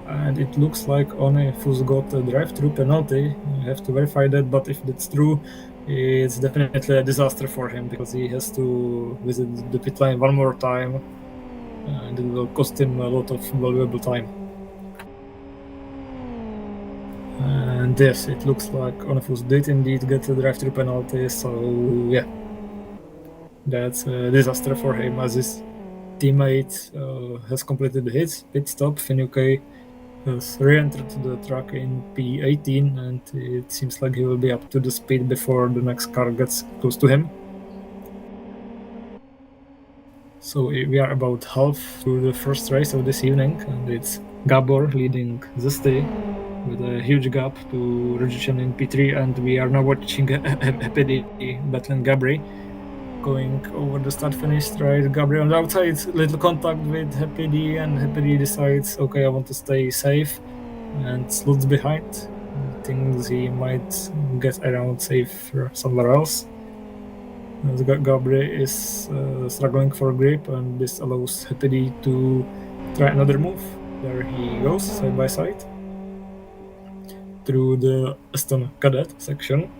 And it looks like Onifus got a drive-through penalty. I have to verify that, but if that's true, it's definitely a disaster for him, because he has to visit the pit lane one more time, and it will cost him a lot of valuable time. And yes, it looks like Onifus did indeed get a drive-through penalty, so yeah, that's a disaster for him, as his teammate has completed his pit stop. Finn UK has re-entered the track in P18, and it seems like he will be up to the speed before the next car gets close to him. So we are about half through the first race of this evening, and it's Gabor leading Zesty, with a huge gap to Regician in P3, and we are now watching Happy battling Gabri, going over the start finish straight. Gabri on the outside, little contact with Happy D, and Happy D decides, okay, I want to stay safe, and slots behind. Thinks he might get around safe somewhere else. Gabri is struggling for grip, and this allows Happy D to try another move. There he goes, side by side, through the Aston Cadet section.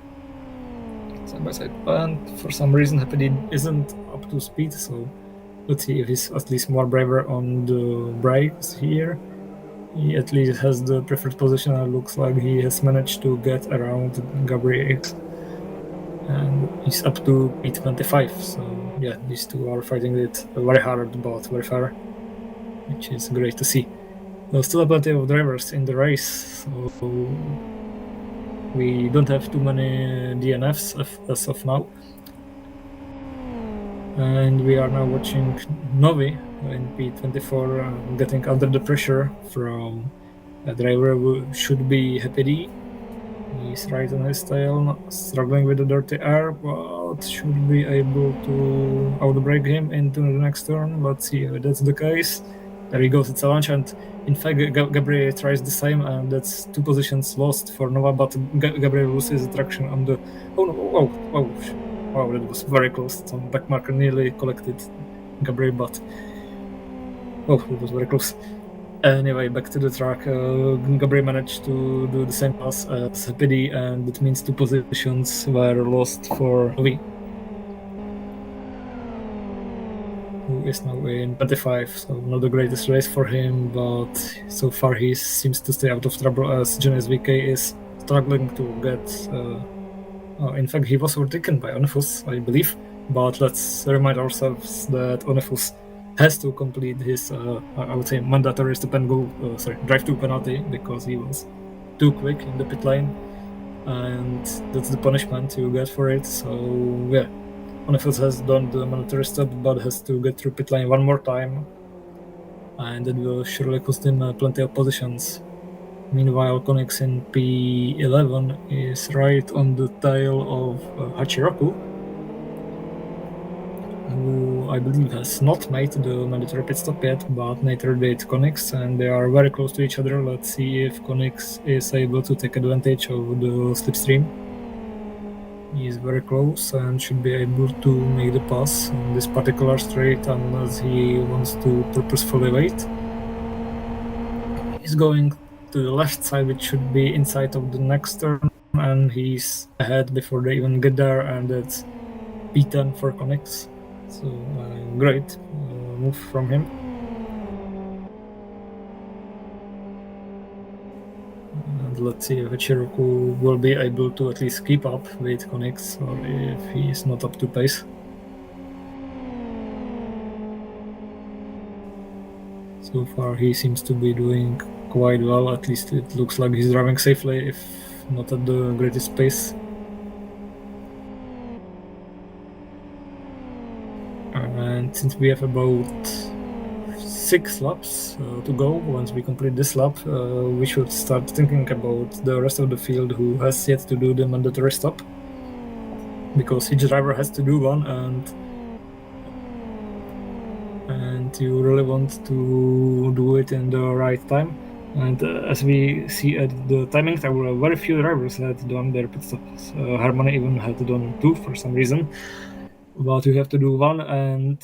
Side by side. And for some reason, Happy D isn't up to speed, so let's see if he's at least more braver on the brakes here. He at least has the preferred position, and it looks like he has managed to get around Gabriel, and he's up to P25. So yeah, these two are fighting it very hard but very fair, which is great to see. There's still plenty of drivers in the race, so we don't have too many DNFs as of now. And we are now watching Novi in P24 getting under the pressure from a driver who should be Happy D. He's right on his tail, struggling with the dirty air, but should be able to outbrake him into the next turn. Let's see if that's the case. There he goes, it's a launch, and in fact Gabriel tries the same, and that's 2 positions lost for Nova, but Gabriel loses traction on the... Oh no, wow, that was very close. Some backmarker nearly collected Gabriel, but... Oh, it was very close. Anyway, back to the track. Gabriel managed to do the same pass as Happy, and it means 2 positions were lost for Novi, who is now in 25, so not the greatest race for him, but so far he seems to stay out of trouble as Genes VK is struggling to get... in fact, he was overtaken by Onefus, I believe, but let's remind ourselves that Onefus has to complete his, I would say, mandatory drive to penalty, because he was too quick in the pit lane, and that's the punishment you get for it. So yeah, Onefus has done the mandatory stop, but has to get through pit lane one more time, and it will surely cost him plenty of positions. Meanwhile, Konix in P11 is right on the tail of Hachiroku, who I believe has not made the mandatory pit stop yet, but later did Konix, and they are very close to each other. Let's see if Konix is able to take advantage of the slipstream. He is very close and should be able to make the pass on this particular straight, unless he wants to purposefully wait. He's going to the left side, which should be inside of the next turn, and he's ahead before they even get there, and it's P10 for Konix. So great move from him. And let's see if Chiroku will be able to at least keep up with Konix, or if he is not up to pace. So far he seems to be doing quite well, at least it looks like he's driving safely, if not at the greatest pace. And since we have about 6 laps to go, once we complete this lap, we should start thinking about the rest of the field who has yet to do the mandatory stop, because each driver has to do one, and you really want to do it in the right time. And as we see at the timing tower, very few drivers had done their pit stops. Harmony even had done 2 for some reason, but you have to do one, and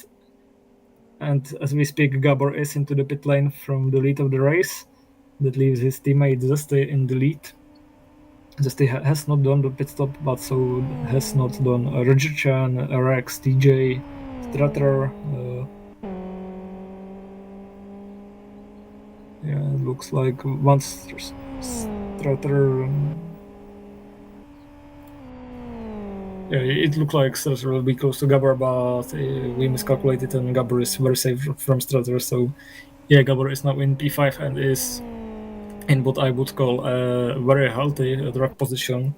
as we speak, Gabor is into the pit lane from the lead of the race. That leaves his teammate Zesty in the lead. Zesty has not done the pit stop, but so has not done Roger-chan, Rex, TJ, Stratter. Yeah, it looks like once Stratter... Yeah, it looked like Stratter will be close to Gabor, but we miscalculated, and Gabor is very safe from Stratter. So yeah, Gabor is now in P5 and is in what I would call a very healthy drag position.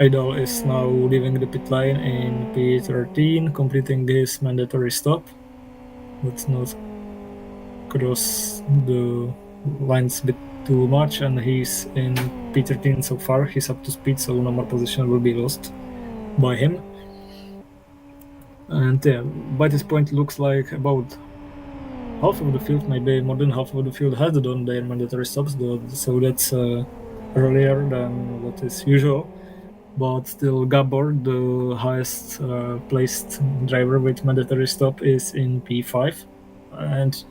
Idol is now leaving the pit lane in P13, completing his mandatory stop. Let's not cross the lines a bit too much, and he's in P13 so far. He's up to speed, so no more position will be lost by him. And by this point, it looks like about half of the field, maybe more than half of the field, has done their mandatory stops, so that's earlier than what is usual. But still, Gabor, the highest placed driver with mandatory stop, is in P5. And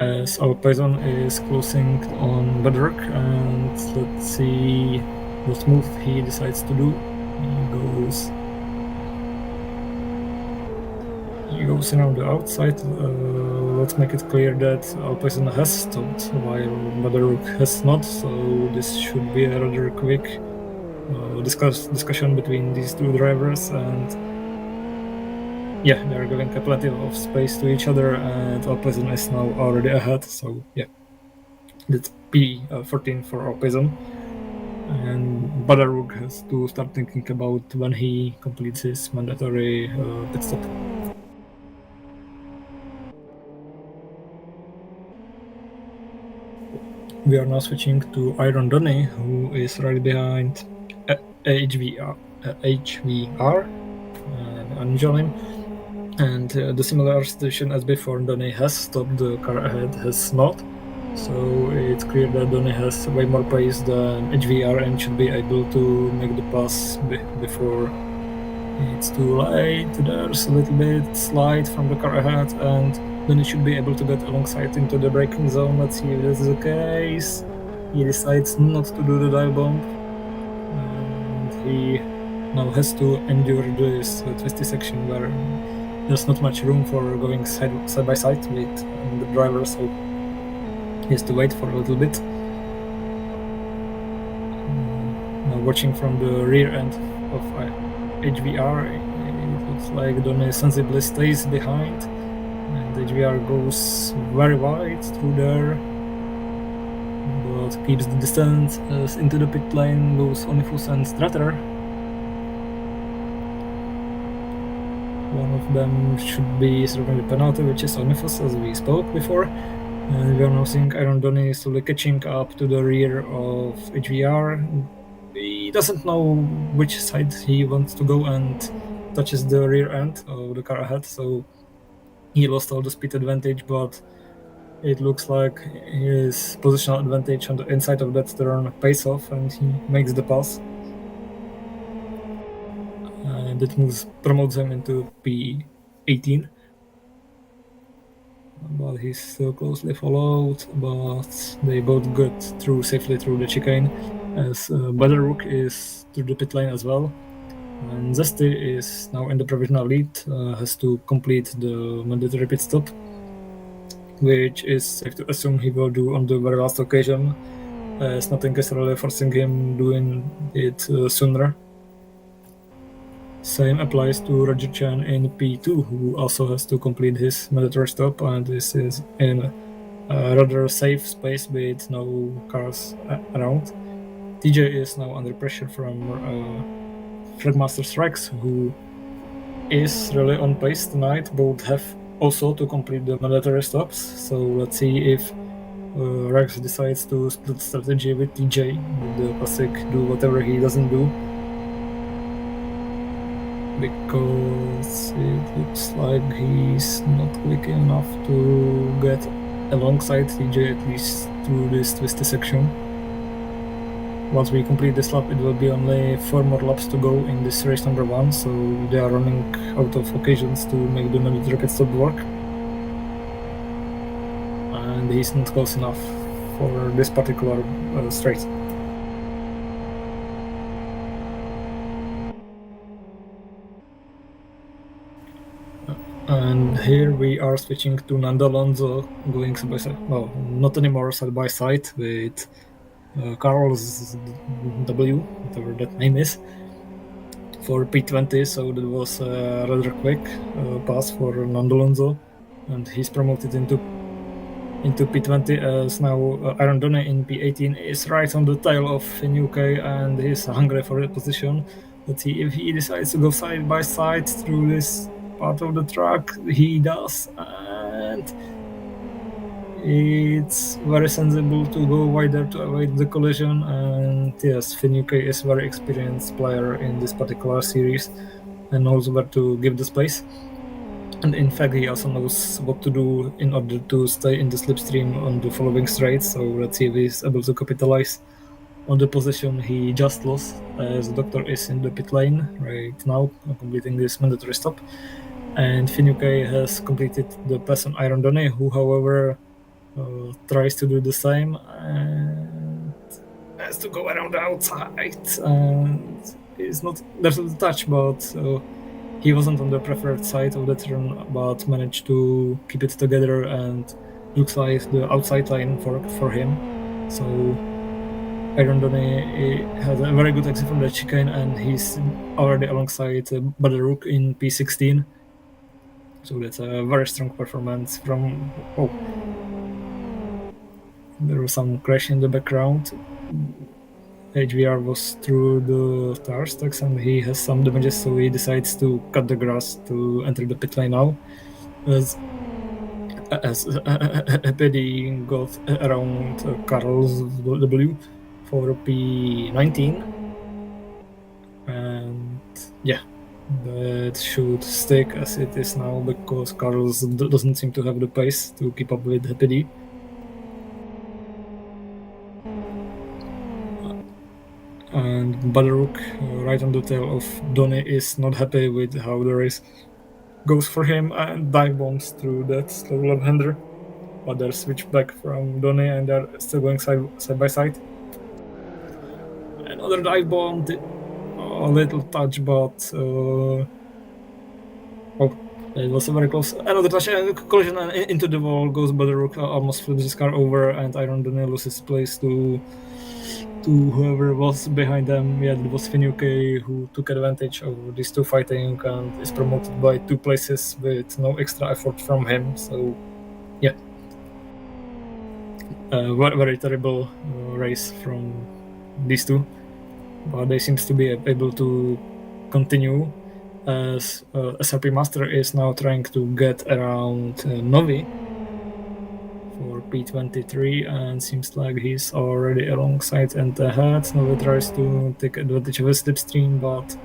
as our Python is closing on Bedrock, and let's see what move he decides to do. He goes around the outside. Let's make it clear that our Python has stopped while Bedrock has not, so this should be a rather quick discussion between these two drivers, and yeah, they're giving plenty of space to each other, and Alpizon is now already ahead, so yeah, that's P14 for Alpizon. And Badarug has to start thinking about when he completes his mandatory pit stop. We are now switching to Iron Donny, who is right behind HVR and Angelim. And the similar situation as before, Donny has stopped, the car ahead has not. So it's clear that Donny has way more pace than HVR and should be able to make the pass before it's too late. There's a little bit slide from the car ahead, and Donny should be able to get alongside into the braking zone. Let's see if this is the case. He decides not to do the dive bomb, and he now has to endure this twisty section where there's not much room for going side by side with the driver, so he has to wait for a little bit. Now watching from the rear end of HVR, it looks like Donny sensibly stays behind, and HVR goes very wide through there, but keeps the distance as into the pit lane goes Onifus and Strater. One of them should be serving the penalty, which is Onifus, as we spoke before. And we are now seeing Iron Donny slowly catching up to the rear of HVR. He doesn't know which side he wants to go and touches the rear end of the car ahead, so he lost all the speed advantage, but it looks like his positional advantage on the inside of that turn pays off, and he makes the pass. And it promotes him into P18. But he's still closely followed, but they both got through safely through the chicane, as Badaruk is through the pit lane as well. And Zesty is now in the provisional lead, has to complete the mandatory pit stop, which is safe to assume he will do on the very last occasion, as nothing is really forcing him doing it sooner. Same applies to Roger Chan in P2, who also has to complete his mandatory stop, and this is in a rather safe space with no cars around. TJ is now under pressure from Fragmaster Strikes, who is really on pace tonight. Both have also to complete the mandatory stops, so let's see if Rex decides to split strategy with TJ, with the classic do whatever he doesn't do, because it looks like he's not quick enough to get alongside TJ, at least through this twisty section. Once we complete this lap, it will be only 4 more laps to go in this race number 1, so they are running out of occasions to make the mandatory pit stop work. And he's not close enough for this particular straight. And here we are switching to Nando Alonso, going side by side. Well, not anymore side by side with Carlos W, whatever that name is, for P20. So that was a rather quick pass for Nando Alonso, and he's promoted into P20, as now Iron Donny in P18 is right on the tail of UK, and he's hungry for a position. Let's see if he decides to go side by side through this part of the track. He does, and it's very sensible to go wider to avoid the collision, and yes, Finucane is a very experienced player in this particular series and knows where to give the space. And in fact, he also knows what to do in order to stay in the slipstream on the following straight, so let's see if he's able to capitalize on the position he just lost, as the Doctor is in the pit lane right now, completing this mandatory stop. And Finucane has completed the pass on Iron Donny, who, however, tries to do the same and has to go around the outside. And it's not there's a touch, but he wasn't on the preferred side of the turn, but managed to keep it together, and looks like the outside line for him. So Iron Donny has a very good exit from the chicane, and he's already alongside Badaruk in P16. So that's a very strong performance from. Oh, there was some crash in the background. HVR was through the tar stacks and he has some damages, so he decides to cut the grass to enter the pit lane now. As PD got around Carl's W for P19. And yeah, that should stick as it is now, because Carl's doesn't seem to have the pace to keep up with PD. And Badaruk, right on the tail of Donny, is not happy with how the race goes for him and dive bombs through that slow left-hander. But they're switched back from Donny and they're still going side by side. Another dive bomb, a little touch, but it was very close. Another touch, collision into the wall, goes Badaruk, almost flips his car over, and Iron Donny loses place to whoever was behind them. Yeah, it was Finucane who took advantage of these two fighting and is promoted by 2 places with no extra effort from him. So, yeah, very terrible race from these two, but they seems to be able to continue, as SRP Master is now trying to get around Novi for P23, and seems like he's already alongside and ahead. Novi tries to take advantage of a slipstream, but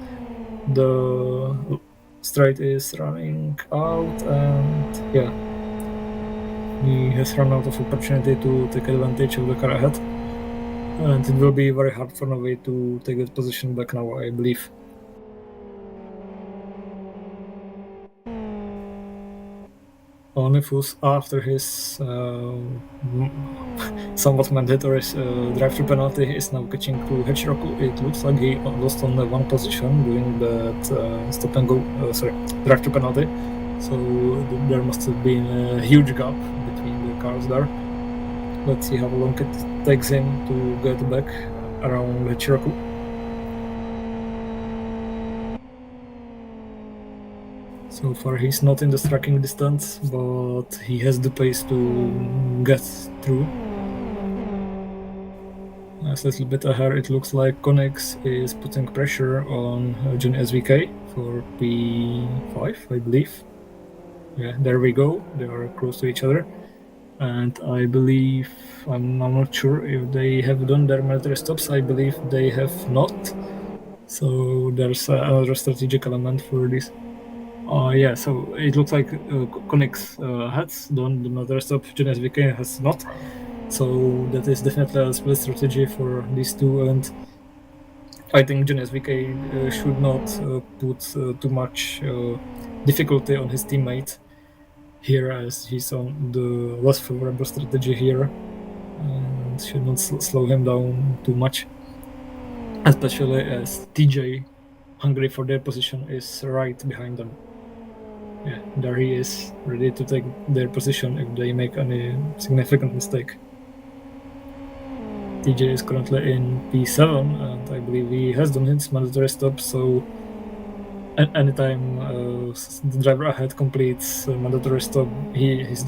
the straight is running out, and yeah, he has run out of opportunity to take advantage of the car ahead, and it will be very hard for Novi to take that position back now, I believe. Onifus, after his somewhat mandatory drive-through penalty, is now catching to Hachiroku. It looks like he lost on one position doing that stop and go, drive-through penalty. So there must have been a huge gap between the cars there. Let's see how long it takes him to get back around Hachiroku. So far he's not in the striking distance, but he has the pace to get through. As a little bit ahead, it looks like Connex is putting pressure on Johnny SVK for P5, I believe. Yeah, there we go. They are close to each other. And I believe, I'm not sure if they have done their military stops. I believe they have not. So there's another strategic element for this. Yeah, so it looks like Connex has done the military stop, Johnny SVK has not. So that is definitely a split strategy for these two, and I think Johnny SVK should not put too much difficulty on his teammate here, as he's on the less favorable strategy here, and should not slow him down too much, especially as TJ, hungry for their position, is right behind them. Yeah, there he is, ready to take their position if they make any significant mistake. TJ is currently in P7, and I believe he has done his mandatory stop, so anytime the driver ahead completes a mandatory stop, he's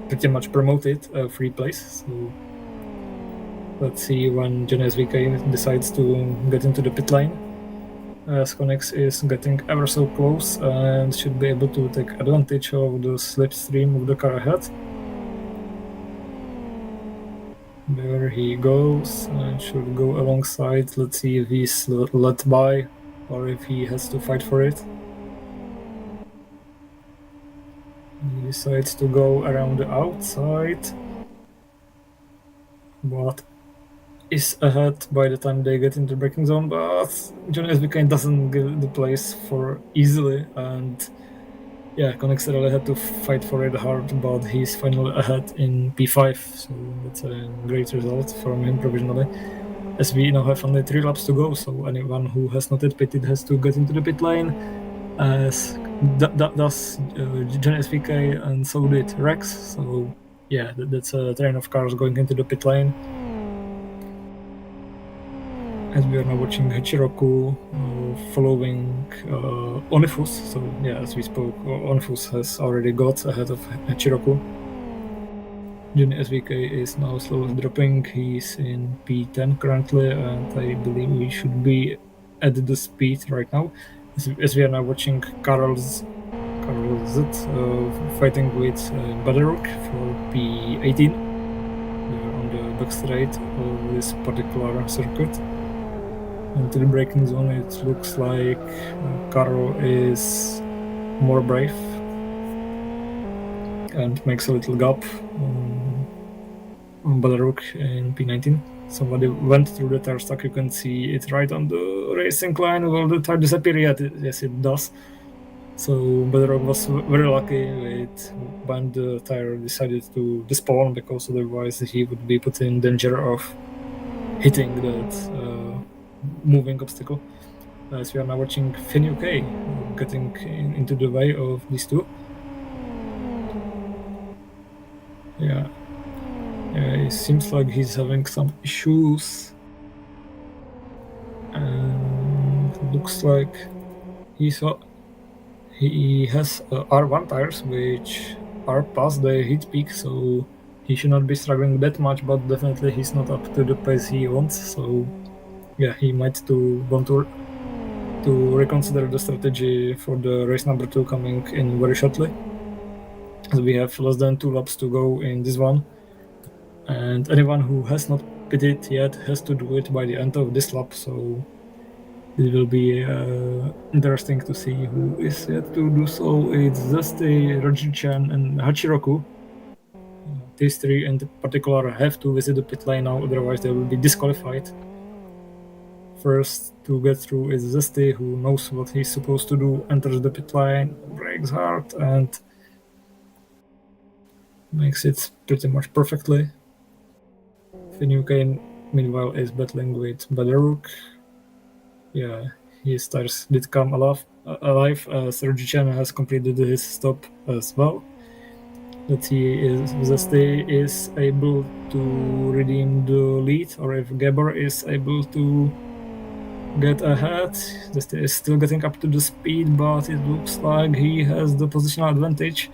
pretty much promoted free place. So let's see when Johnny SVK decides to get into the pit lane, as Connex is getting ever so close and should be able to take advantage of the slipstream of the car ahead. There he goes and should go alongside. Let's see if he's let by or if he has to fight for it. He decides to go around the outside, but is ahead by the time they get into the braking zone, but John SBK doesn't give the place for easily, and yeah, Connexterelle had to fight for it hard, but he's finally ahead in P5, so that's a great result from him provisionally. As we now have only 3 laps to go, so anyone who has not yet pitted has to get into the pit lane, as does John SVK, and so did Rex, so yeah, that's a train of cars going into the pit lane. As we are now watching Hachiroku following Onifus, so yeah, as we spoke, Onifus has already got ahead of Hachiroku. Juni SVK is now slowly dropping. He's in P10 currently, and I believe we should be at the speed right now. As we are now watching Karol Z fighting with Badaruk for P18. They're on the back straight of this particular circuit. Into the braking zone, it looks like Karol is more brave and makes a little gap on Badaruk in P19. Somebody went through the tire stack. You can see it right on the racing line. Will the tire disappear yet? Yes, it does. So Badaruk was very lucky with when the tire decided to despawn, because otherwise he would be put in danger of hitting that moving obstacle. As we are now watching Finn UK getting into the way of these two. Yeah, it seems like he's having some issues, and it looks like he has R1 tires, which are past the heat peak, so he should not be struggling that much, but definitely he's not up to the pace he wants, so yeah, he might want to reconsider the strategy for the race number 2 coming in very shortly. So we have less than 2 laps to go in this one, and anyone who has not pitted yet has to do it by the end of this lap, so it will be interesting to see who is yet to do so. It's Zesty, Rajichan, and Hachiroku. These 3 in particular have to visit the pit lane now, otherwise they will be disqualified. First to get through is Zesty, who knows what he's supposed to do, enters the pit lane, brakes hard, and makes it pretty much perfectly. Finucane, meanwhile, is battling with Badaruk. Yeah, his tires did come alive as Rajichan has completed his stop as well. Let's see if Zesty is able to redeem the lead, or if Gabor is able to get ahead. Zesty is still getting up to the speed, but it looks like he has the positional advantage.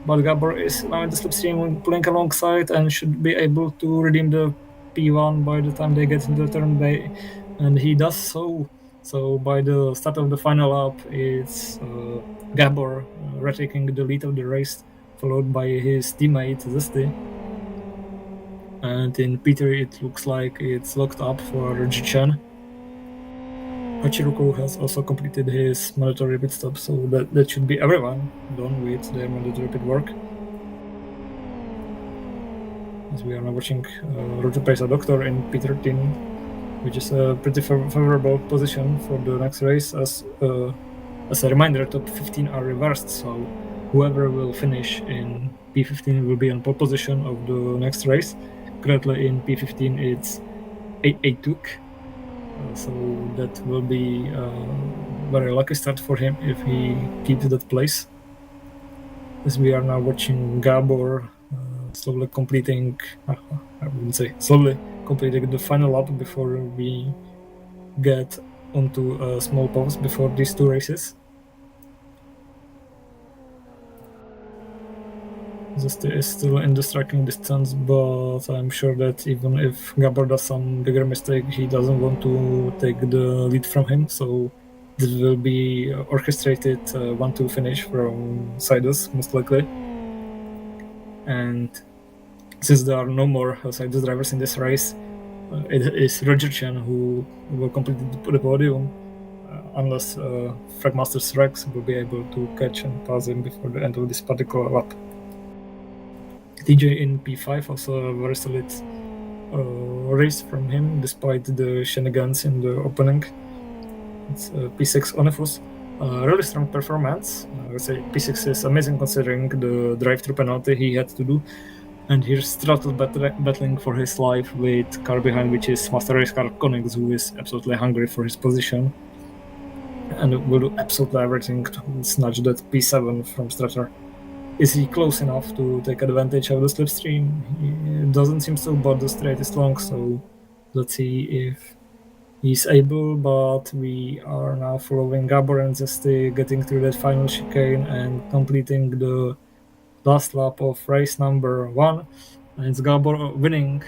But Gabor is now in the slipstream, pulling alongside, and should be able to redeem the P1 by the time they get into the turn bay, and he does so. So by the start of the final lap, it's Gabor retaking the lead of the race, followed by his teammate Zesty. And in P3 it looks like it's locked up for Jichan. Hachiroku has also completed his mandatory pit stop, so that should be everyone done with their mandatory pit work. As we are now watching Roger Paisa Doctor in P13, which is a pretty favorable position for the next race. As a reminder, top 15 are reversed, so whoever will finish in P15 will be on pole position of the next race. Currently in P15 it's Aituk, so that will be a very lucky start for him if he keeps that place. As we are now watching Gabor slowly completing, I wouldn't say slowly, completing the final lap before we get onto a small pause before these 2 races. Zesty is still in the striking distance, but I'm sure that even if Gabor does some bigger mistake, he doesn't want to take the lead from him, so this will be orchestrated 1-2 finish from Sidus, most likely. And since there are no more Sidus drivers in this race, it is Roger Chen who will complete the podium, unless Fragmaster's Rex will be able to catch and pass him before the end of this particular lap. TJ in P5, also a very solid race from him, despite the shenanigans in the opening. It's P6 Onifus. Really strong performance. I would say P6 is amazing considering the drive-through penalty he had to do. And here's Stratos battling for his life with car behind, which is Master Race Car Konix, who is absolutely hungry for his position. And will do absolutely everything to snatch that P7 from Strator. Is he close enough to take advantage of the slipstream? He doesn't seem so, but the straight is long, so let's see if he's able. But we are now following Gabor and Zesty, getting through that final chicane and completing the last lap of race number 1. And it's Gabor winning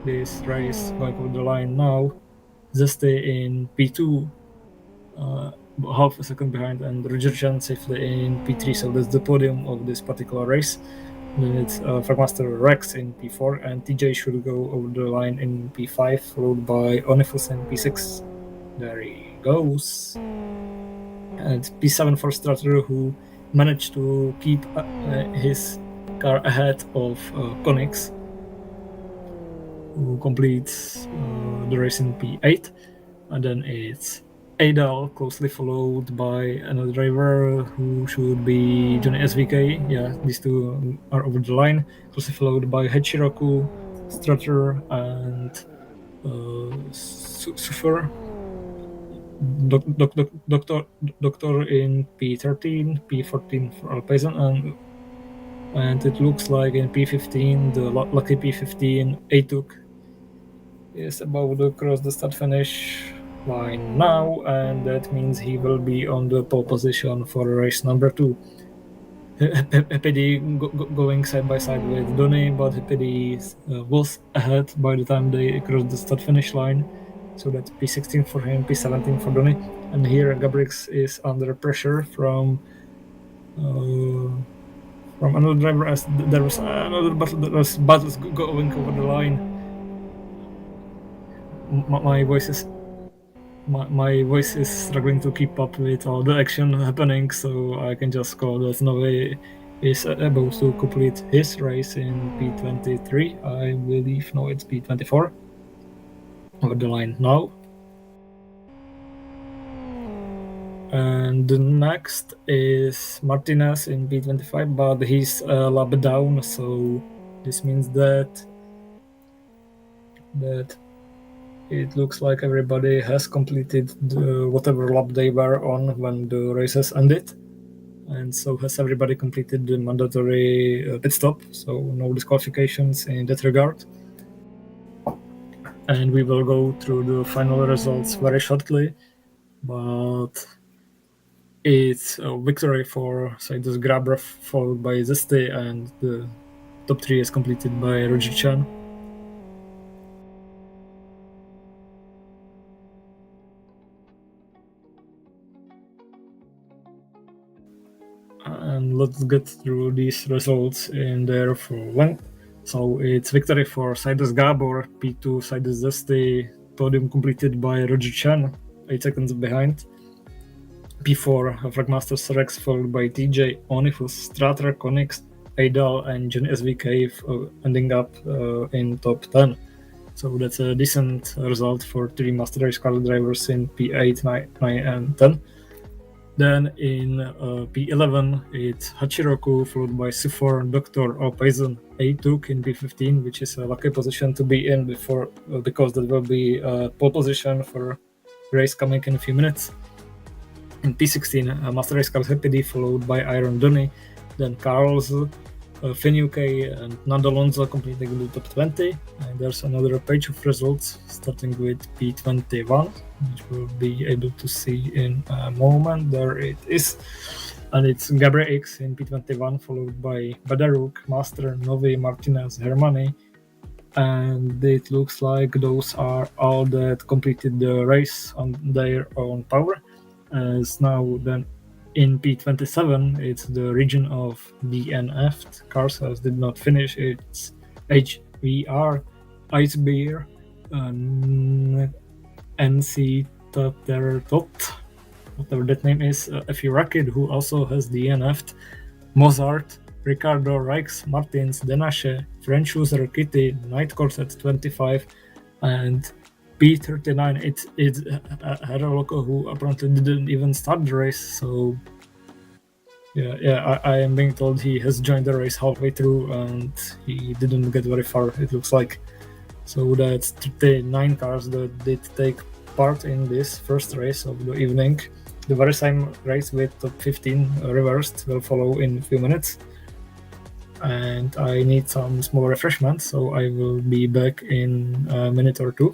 this race, going over the line now. Zesty in P2, half a second behind, and Roger Chen safely in P3, so that's the podium of this particular race. Then it's Fragmaster Rex in P4, and TJ should go over the line in P5, followed by Onifus in P6. There he goes. And P7 for Strater, who managed to keep his car ahead of Konix, who completes the race in P8. And then it's Adal, closely followed by another driver who should be Johnny SVK. Yeah, these two are over the line, closely followed by Hachiroku, Strutter, and Sufer. Doctor in P13, P14 for Alpazan, and it looks like in P15, the lucky P15, Atuk is about to cross the start finish line now, and that means he will be on the pole position for race number 2. Hepidi going side by side with Donny, but Hepidi was ahead by the time they crossed the start finish line, so that's P16 for him, P17 for Donny. And here Gabrix is under pressure from another driver, as there was another battle, that was battles going over the line. My voice is struggling to keep up with all the action happening, so I can just call that Nove is about to complete his race in P23, I believe. No, it's P24. Over the line now. And the next is Martinez in P25, but he's a lap down, so this means that it looks like everybody has completed whatever lap they were on when the races ended. And so has everybody completed the mandatory pit stop, so no disqualifications in that regard. And we will go through the final results very shortly, but it's a victory for Saidus Grabra, followed by Zesty, and the top 3 is completed by Roger Chan. And let's get through these results in their full length. So it's victory for Saidus Gabor, P2 Saidus Zesty, podium completed by Roger Chan, 8 seconds behind. P4 Fragmaster Rex, followed by TJ, Onifus, Strater, Konix, Adal, and Johnny SVK, ending up in top 10. So that's a decent result for 3 Master Race car drivers in P8, 9, and 10. Then in P11, it's Hachiroku, followed by Sufor, Doctor, Poison, Atuk in P15, which is a lucky position to be in because that will be a pole position for race coming in a few minutes. In P16, Master Race Car Hepidi, followed by Iron Donny, then Carl's, Finn UK, and Nando Alonso completing the top 20. And there's another page of results, starting with P21, which we'll be able to see in a moment. There it is. And it's Gabriel X in P21, followed by Badaruk, Master, Novi, Martinez, Hermani. And it looks like those are all that completed the race on their own power. As now then in P27, it's the region of DNF. Cars did not finish. It's HVR, Ice Beer, NC Tot, whatever that name is, Effie Rackid, who also has DNF'd, Mozart, Ricardo Reichs, Martins, Denache, French user Kitty, Nightcourse at 25, and P39. It's had a local who apparently didn't even start the race, so I am being told he has joined the race halfway through and he didn't get very far, it looks like. So that's 39 cars that did take part in this first race of the evening. The very same race with top 15 reversed will follow in a few minutes. And I need some small refreshment, so I will be back in a minute or two.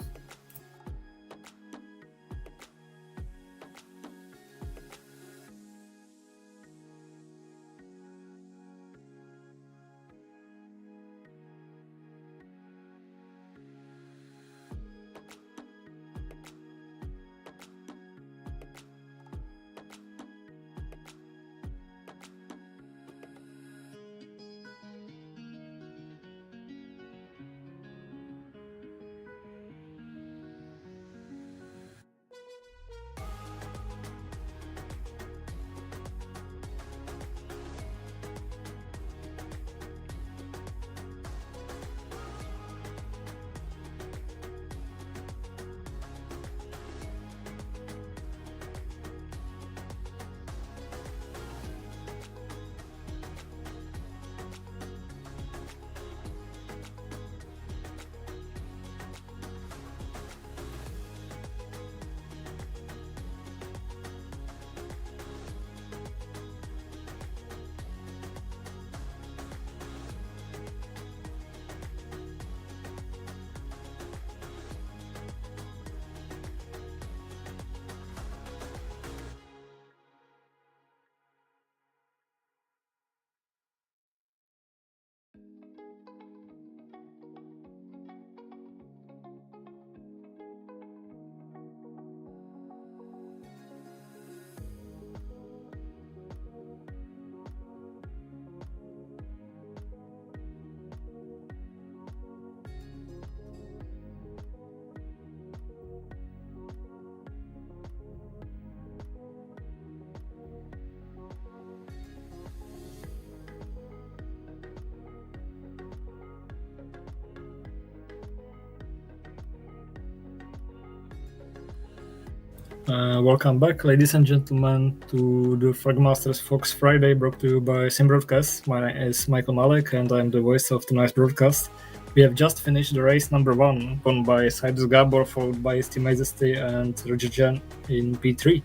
Welcome back, ladies and gentlemen, to the Fragmaster's Fox Friday, brought to you by Sim Broadcast. My name is Michael Málek, and I'm the voice of tonight's broadcast. We have just finished the race number 1, won by Cyrus Gabor, followed by Sti Majesty and Roger Jan in P3.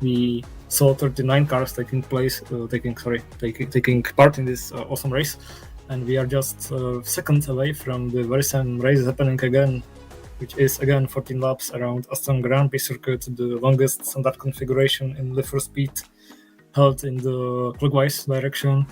We saw 39 cars taking part in this awesome race, and we are just seconds away from the very same race happening again, which is again 14 laps around Aston Grand Prix circuit, the longest standard configuration in the first speed, held in the clockwise direction.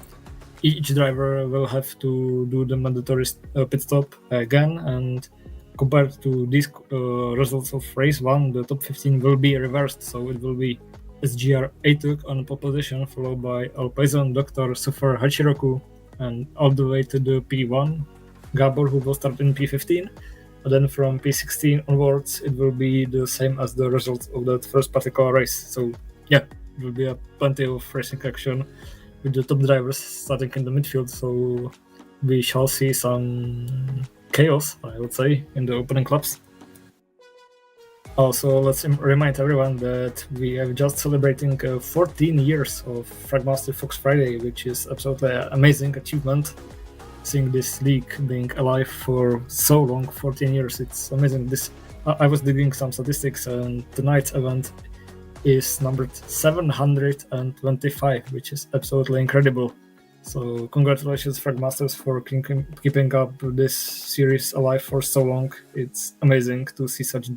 Each driver will have to do the mandatory pit stop again, and compared to these results of race 1, the top 15 will be reversed, so it will be SGR Atuk on pole position, followed by Alpizon, Dr. Sufar Hachiroku, and all the way to the P1, Gabor, who will start in P15. And then from P16 onwards, it will be the same as the results of that first particular race. So yeah, it will be plenty of racing action with the top drivers starting in the midfield. So we shall see some chaos, I would say, in the opening laps. Also, let's remind everyone that we are just celebrating 14 years of Fragmaster Fox Friday, which is absolutely an amazing achievement. Seeing this league being alive for so long, 14 years, it's amazing. I was digging some statistics, and tonight's event is numbered 725, which is absolutely incredible. So congratulations, Fragmasters, for keeping up this series alive for so long. It's amazing to see such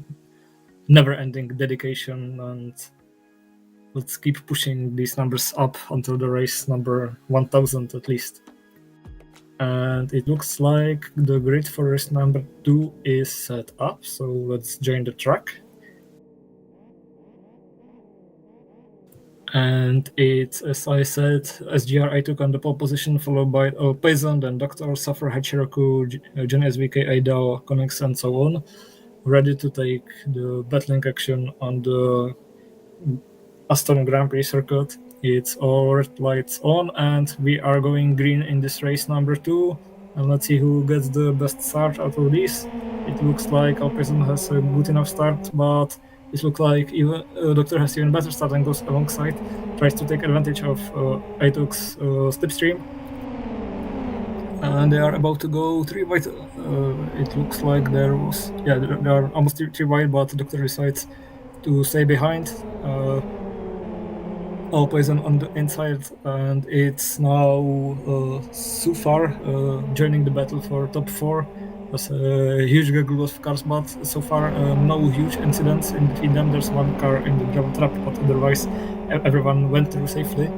never-ending dedication, and let's keep pushing these numbers up until the race number 1000 at least. And it looks like the grid for race number 2 is set up, so let's join the track. And it's, as I said, SGR I took on the pole position, followed by Payson, then Doctor, Suffer, Hachiroku, Johnny SVK, Ada, Connix, and so on, ready to take the battling action on the Aston Grand Prix circuit. It's all red lights on, and we are going green in this race number 2. And let's see who gets the best start out of this. It looks like Alpecin has a good enough start, but it looks like even Doctor has even better start and goes alongside, tries to take advantage of Aituk's slipstream. And they are about to go 3 wide. It looks like they are almost 3 wide, but Doctor decides to stay behind. All Poison on the inside, and it's now Sufar joining the battle for top 4. There's a huge gaggle of cars, but so far no huge incidents in between them. There's one car in the gravel trap, but otherwise everyone went through safely.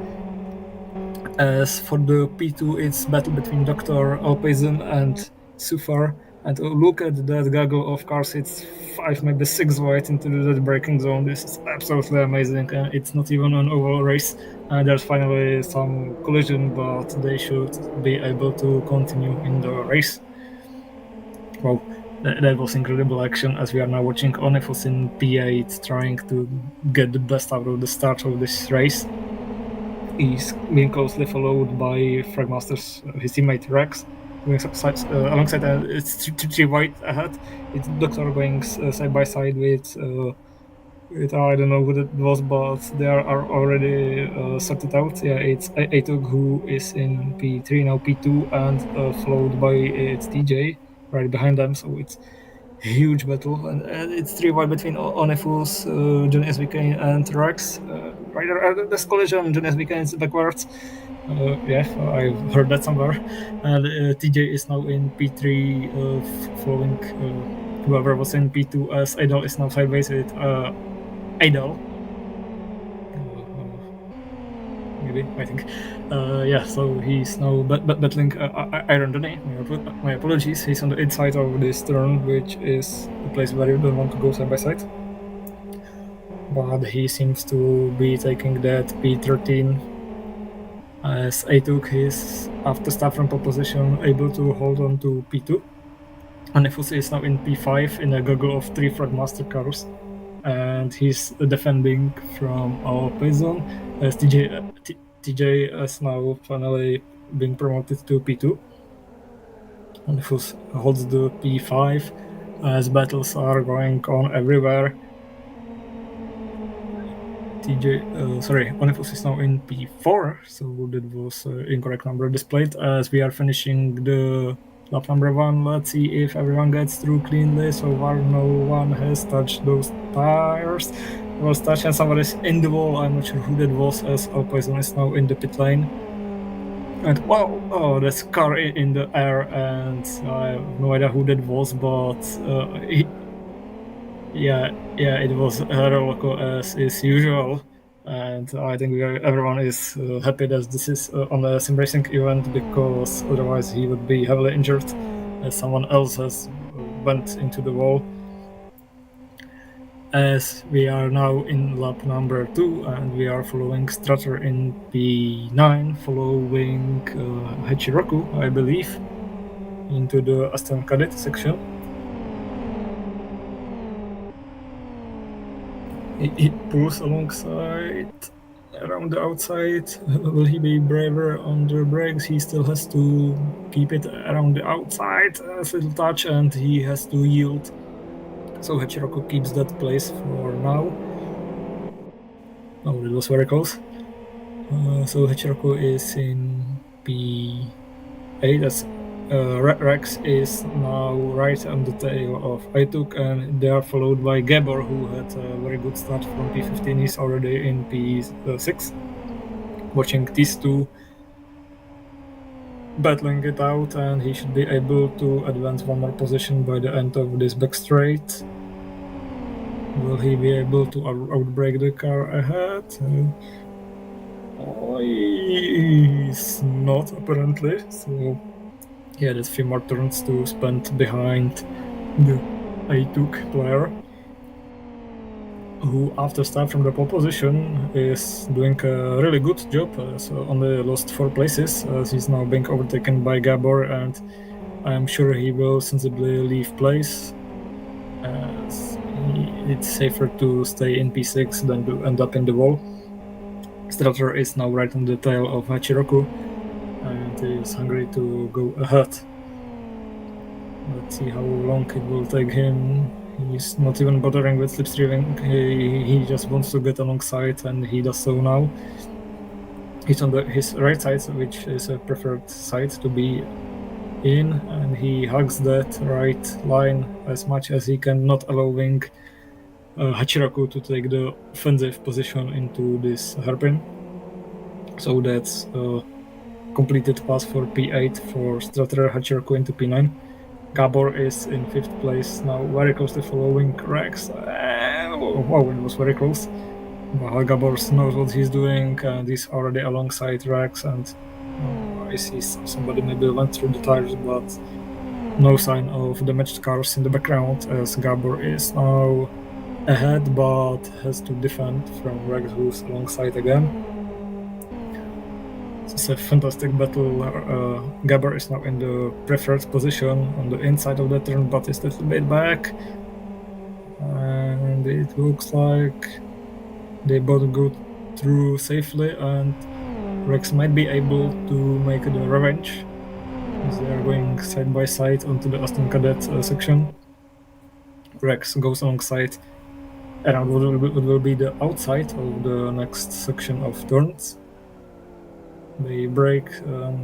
As for the P2, it's battle between Dr. Alpazin and Sufar. And look at that gaggle of cars, it's 5, maybe 6 wide into the braking zone. This is absolutely amazing. It's not even an oval race. There's finally some collision, but they should be able to continue in the race. Wow, that was incredible action, as we are now watching Onefos in P8 trying to get the best out of the start of this race. He's being closely followed by Fragmaster's his teammate Rex. Alongside it's 3 wide ahead. It's Doctor going side by side with I don't know who that was, but they are already sorted out. Yeah, it's Atog who is in P3 now, P2, and followed by it's TJ right behind them. So it's huge battle, and it's 3 wide between Onefus, John SVK, and Rex. Right there, this collision, John SVK is backwards. Yeah, I've heard that somewhere. And TJ is now in P3, following whoever was in P2, as Idol is now sideways with Idol. Maybe, I think. Yeah, so he's now battling Iron Donny. My apologies. He's on the inside of this turn, which is a place where you don't want to go side by side. But he seems to be taking that P13 as I took his after start from pole position, able to hold on to P2. And Nefus is now in P5 in a goggle of 3 Fragmaster cars. And he's defending from our Payson, as TJ has now finally been promoted to P2. And Nefus holds the P5 as battles are going on everywhere. Onefus is now in P4, so that was incorrect number displayed, as we are finishing the lap number 1. Let's see if everyone gets through cleanly. So far, no one has touched those tires. It was touched and somebody's in the wall. I'm not sure who that was, as Poison is now in the pit lane. And wow, that's car in the air, and I have no idea who that was, but it was Heroloco as is usual, and I think everyone is happy that this is on a sim racing event, because otherwise he would be heavily injured, as someone else has went into the wall. As we are now in lap number 2, and we are following Strutter in P9, following Hachiroku, I believe, into the Aston Cadet section. He pulls alongside around the outside. Will he be braver on the brakes? He still has to keep it around the outside, a little touch, and he has to yield. So Hachiroku keeps that place for now. Oh, it was very close. So Hachiroku is in P8. That's Rex is now right on the tail of Aituk, and they are followed by Gabor, who had a very good start from P15. He's already in P6. Watching these two battling it out, and he should be able to advance one more position by the end of this back straight. Will he be able to outbrake the car ahead? He's not, apparently. So yeah, there's a few more turns to spend behind the Aituk player. who, after start from the pole position, is doing a really good job. So only lost 4 places. He's now being overtaken by Gabor, and I'm sure he will sensibly leave place. It's safer to stay in P6 than to end up in the wall. Strater is now right on the tail of Hachiroku and is hungry to go ahead. Let's see how long it will take him. He's not even bothering with slipstreaming. He just wants to get alongside, and he does so now. He's on his right side, which is a preferred side to be in, and he hugs that right line as much as he can, not allowing Hachiroku to take the offensive position into this hairpin. So that's a completed pass for P8 for Strater, Hachiroku into P9. Gabor is in 5th place now, very closely following Rex. Wow, it was very close. But Gabor knows what he's doing, and he's already alongside Rex, and I see somebody maybe went through the tires, but no sign of damaged cars in the background, as Gabor is now ahead, but has to defend from Rex, who's alongside again. It's a fantastic battle. Gabor is now in the preferred position on the inside of the turn, but is a little bit back. And it looks like they both go through safely, and Rex might be able to make the revenge, as they are going side by side onto the Aston Cadet section. Rex goes alongside around what will be the outside of the next section of turns. They break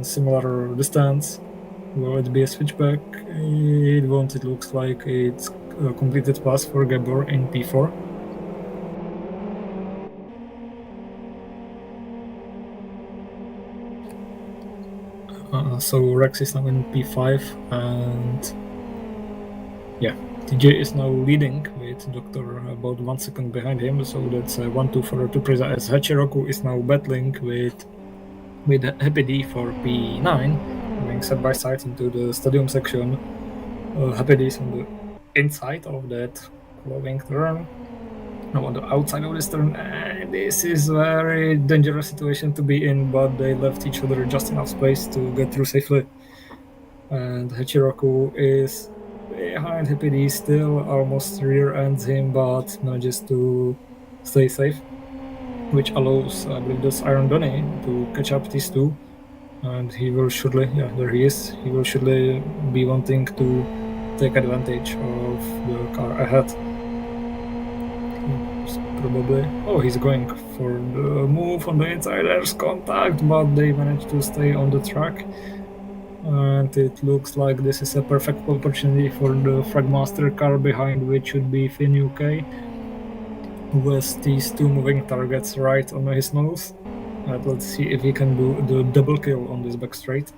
similar distance. Will it be a switchback? It won't. It looks like it's a completed pass for Gabor in P4. So Rex is now in P5, and yeah, TJ is now leading with Doctor about 1 second behind him, so that's 1-2 for Tupreza, as Hachiroku is now battling with Happy D for P9, going side by side into the stadium section. Happy D is on the inside of that following turn. Now on the outside of this turn, this is a very dangerous situation to be in, but they left each other just enough space to get through safely. And Hachiroku is behind Happy D, still almost rear ends him, but manages to stay safe, which allows, I believe, this Iron Donny to catch up these two. And he will surely, there he is, he will surely be wanting to take advantage of the car ahead. Probably, he's going for the move on the inside. There's contact, but they managed to stay on the track. And it looks like this is a perfect opportunity for the Fragmaster car behind, which should be Finn UK, who has these two moving targets right on his nose. Let's see if he can do the double kill on this back straight.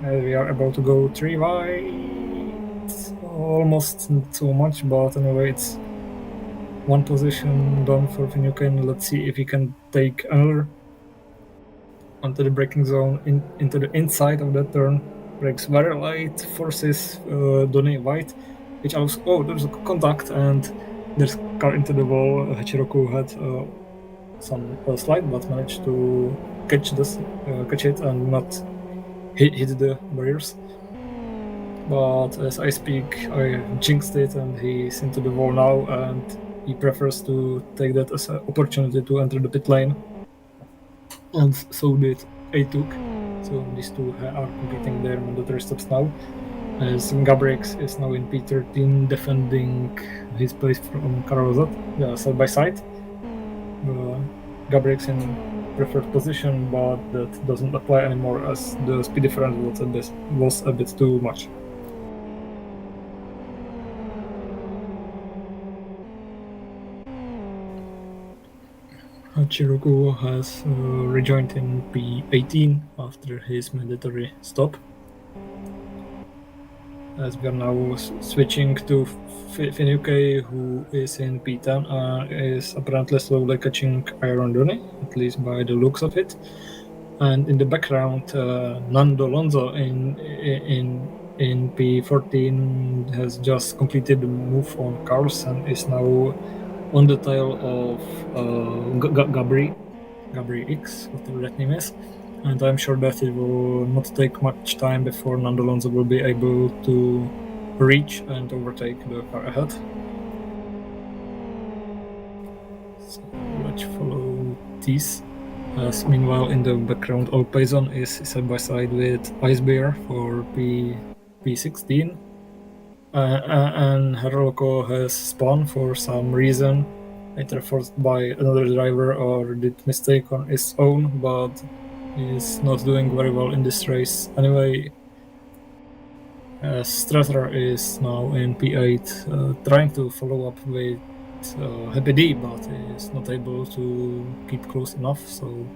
We are about to go 3 wide. Almost not so much, but anyway, it's one position done for Finn UK. Let's see if he can take another onto the braking zone, into the inside of that turn. Brakes very light, forces Donny White, which also, there's a contact, and there's car into the wall. Hachiroku had some slide, but managed to catch it and not hit the barriers. But as I speak, I jinxed it, and he's into the wall now, and he prefers to take that as an opportunity to enter the pit lane. And so did Atuk. So these two are completing their mandatory stops now, as Gabrix is now in P13, defending his place from Karozat, side by side. Gabrix in preferred position, but that doesn't apply anymore, as the speed difference was a bit too much. Hachiroku has rejoined in P18 after his mandatory stop. As we are now switching to Finn UK, who is in P10, is apparently slowly catching Iron Donny, at least by the looks of it. And in the background, Nando Lonzo in P14 has just completed the move on cars and is now on the tail of Gabri X, whatever that name is, and I'm sure that it will not take much time before Nando Alonso will be able to reach and overtake the car ahead. So let's follow these. As meanwhile, in the background, Alpazon is side by side with Ice Bear for P16. And Herloco has spawned for some reason, either forced by another driver or did mistake on his own, but is not doing very well in this race. Anyway, Strater is now in P8, trying to follow up with Happy D, but is not able to keep close enough. So,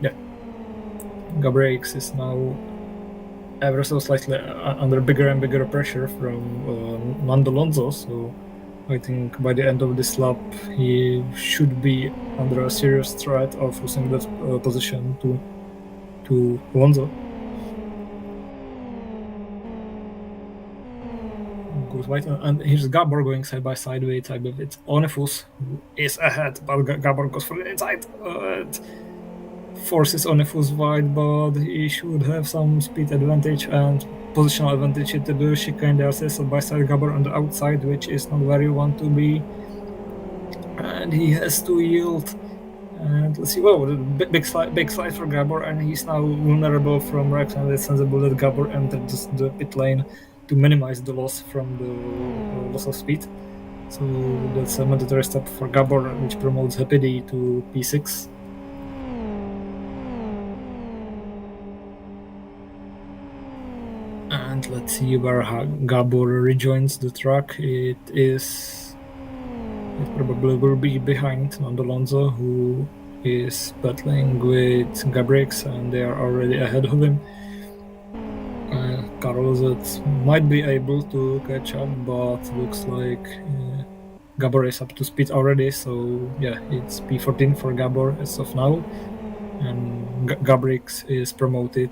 yeah, Gabrix is now ever so slightly under bigger and bigger pressure from Nando Alonso. So, I think by the end of this lap, he should be under a serious threat of losing that position to Alonso. Goes right, and here's Gabor going side by side with, I believe it's Onefus, who is ahead, but Gabor goes for the inside and forces Onefus wide, but he should have some speed advantage and positional advantage into the chicane. There's side by side Gabor on the outside, which is not where you want to be, and he has to yield. And let's see, well, big slide for Gabor, and he's now vulnerable from Rex, and it's sensible that Gabor entered the pit lane to minimize the loss from the loss of speed. So that's a mandatory stop for Gabor, which promotes Happy D to P6. And let's see where Gabor rejoins the track. It probably will be behind Nando Alonso, who is battling with Gabrix, and they are already ahead of him. Carlos might be able to catch up, but looks like Gabor is up to speed already. So yeah, it's P14 for Gabor as of now, and Gabrix is promoted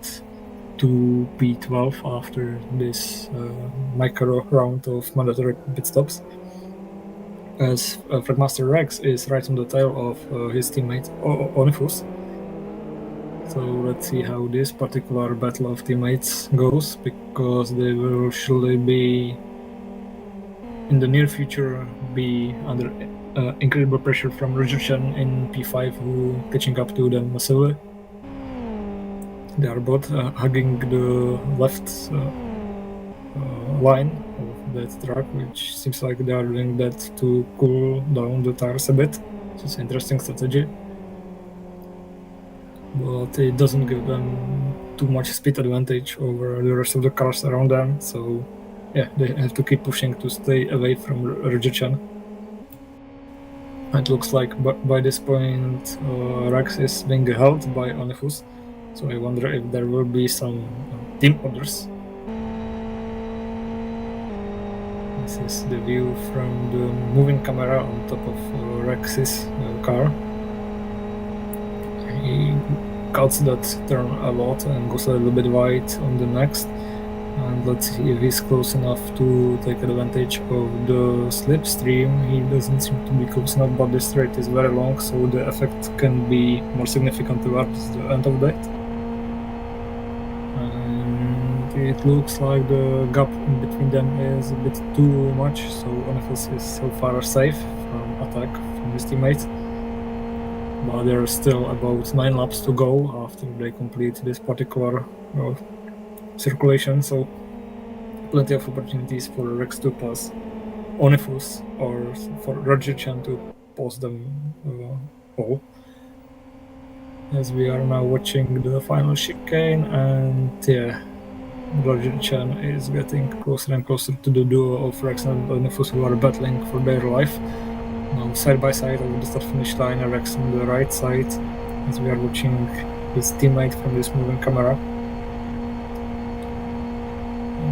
to P12 after this micro round of mandatory pit stops. As Fragmaster Rex is right on the tail of his teammate Onifus. So let's see how this particular battle of teammates goes, because they will surely be, in the near future, be under incredible pressure from Rogerchan in P5, who catching up to them massively. They are both hugging the left line of that track, which seems like they are doing that to cool down the tires a bit. So it's an interesting strategy, but it doesn't give them too much speed advantage over the rest of the cars around them. So yeah, they have to keep pushing to stay away from Rogerchan. It looks like by this point Rex is being held by Onefus, so I wonder if there will be some team orders. This is the view from the moving camera on top of Rex's car. He cuts that turn a lot and goes a little bit wide on the next. And let's see if he's close enough to take advantage of the slipstream. He doesn't seem to be close enough, but the straight is very long, so the effect can be more significant towards the end of that. And it looks like the gap in between them is a bit too much, so Onefus is so far safe from attack from his teammate. But there are still about 9 laps to go after they complete this particular circulation, so plenty of opportunities for Rex to pass Onefus or for Rogerchan to pass them all. As we are now watching the final chicane, and yeah, Rogerchan is getting closer and closer to the duo of Rex and Onefus, who are battling for their life. Now side by side over the start finish line, Rex on the right side, as we are watching his teammate from this moving camera.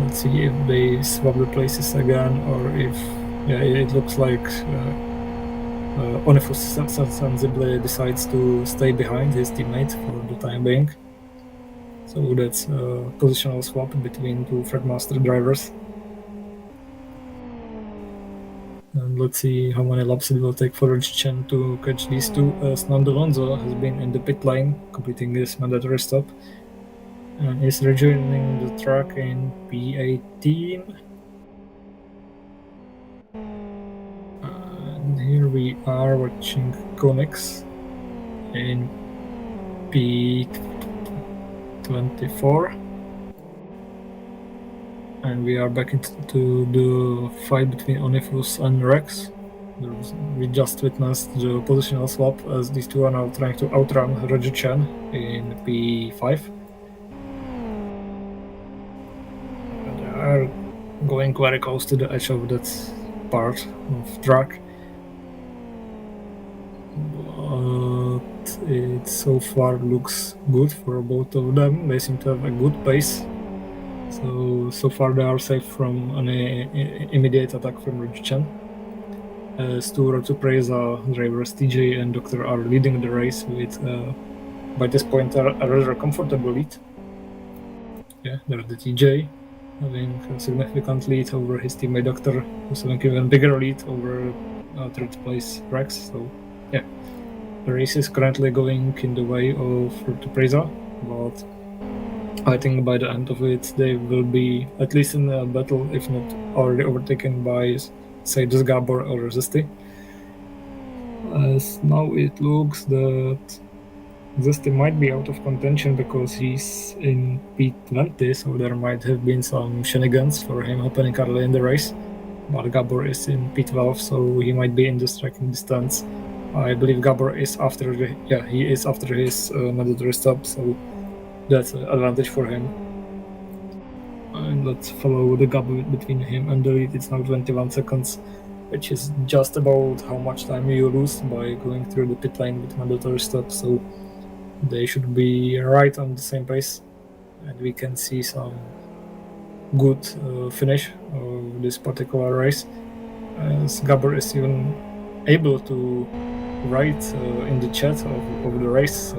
Let's see if they swap the places again, or if it looks like Onefus sensibly decides to stay behind his teammate for the time being. So that's a positional swap between two Fragmaster drivers. And let's see how many laps it will take for Chen to catch these two, as Nando Alonso has been in the pit lane, completing his mandatory stop, and is rejoining the track in P18. And here we are watching Koenigs in P24. And we are back into the fight between Onifus and Rex. We just witnessed the positional swap as these two are now trying to outrun Reggie Chen in P5. And they are going very close to the edge of that part of track. But it so far looks good for both of them. They seem to have a good pace. So far they are safe from an immediate attack from Reggie Chen. As two Preza drivers TJ and Doctor are leading the race with, by this point, a rather comfortable lead. Yeah, there's the TJ having a significant lead over his teammate Doctor, who's having even bigger lead over third place Rex. So yeah, the race is currently going in the way of Preza, but I think by the end of it they will be at least in a battle, if not already overtaken by, say, this Gabor or Zesty. As now it looks that Zesty might be out of contention because he's in P20, so there might have been some shenanigans for him happening early in the race. But Gabor is in P12, so he might be in the striking distance. I believe Gabor is after his mandatory stop, so that's an advantage for him. And let's follow the gap between him and the lead. It's now 21 seconds, which is just about how much time you lose by going through the pit lane with mandatory stop. So they should be right on the same pace, and we can see some good finish of this particular race, as Gabor is even able to write in the chat of the race. So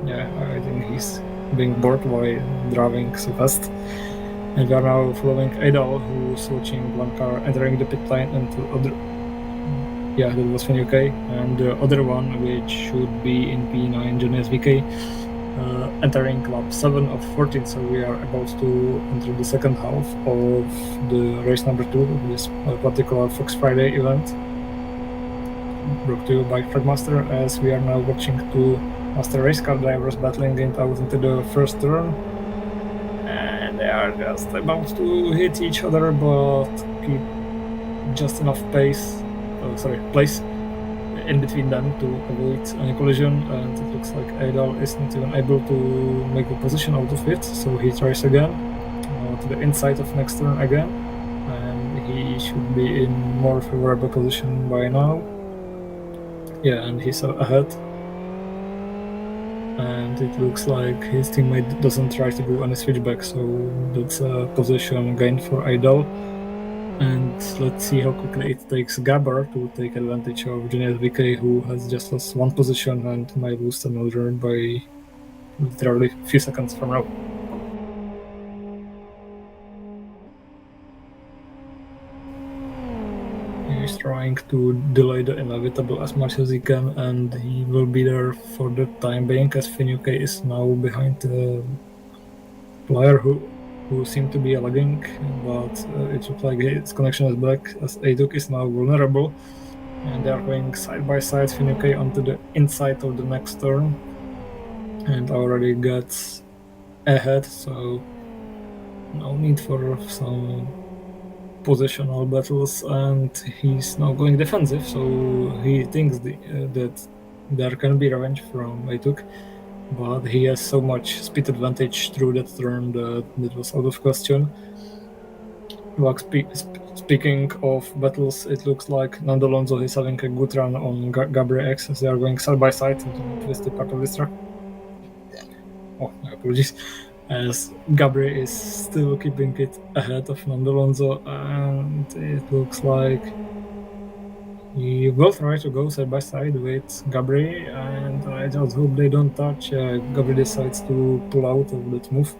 yeah, I think he's being bored by driving so fast. And we are now following Adal, who's watching one car entering the pit lane, and the other, yeah, that was Fern UK, and the other one, which should be in P9, Jonas VK, entering lap 7 of 14. So we are about to enter the second half of the race number 2 of this particular Fox Friday event, brought to you by Fragmaster, as we are now watching two master race car drivers battling it out into the first turn. And they are just about to hit each other, but keep just enough place in between them to avoid any collision. And it looks like Adal is not even able to make a position out of it, so he tries again to the inside of next turn again, and he should be in more favorable position by now. Yeah, and he's ahead. And it looks like his teammate doesn't try to do any switchback, so that's a position gain for Adal. And let's see how quickly it takes Gabor to take advantage of Junior VK, who has just lost one position and might lose another by literally a few seconds from now. He's trying to delay the inevitable as much as he can, and he will be there for the time being, as Fern UK is now behind the player who seemed to be lagging, but it looks like his connection is back, as Aduk is now vulnerable, and they are going side by side, Fern UK onto the inside of the next turn, and already gets ahead, so no need for some positional battles, and he's now going defensive, so he thinks that there can be revenge from Aytuk, but he has so much speed advantage through that turn that it was out of question. Like speaking of battles, it looks like Nando Alonso is having a good run on Gabriel X, as they are going side by side into the twisty part of this track. Oh, my apologies. As Gabriel is still keeping it ahead of Nando Alonso, and it looks like he will try to go side by side with Gabriel, and I just hope they don't touch. Gabriel decides to pull out of that move,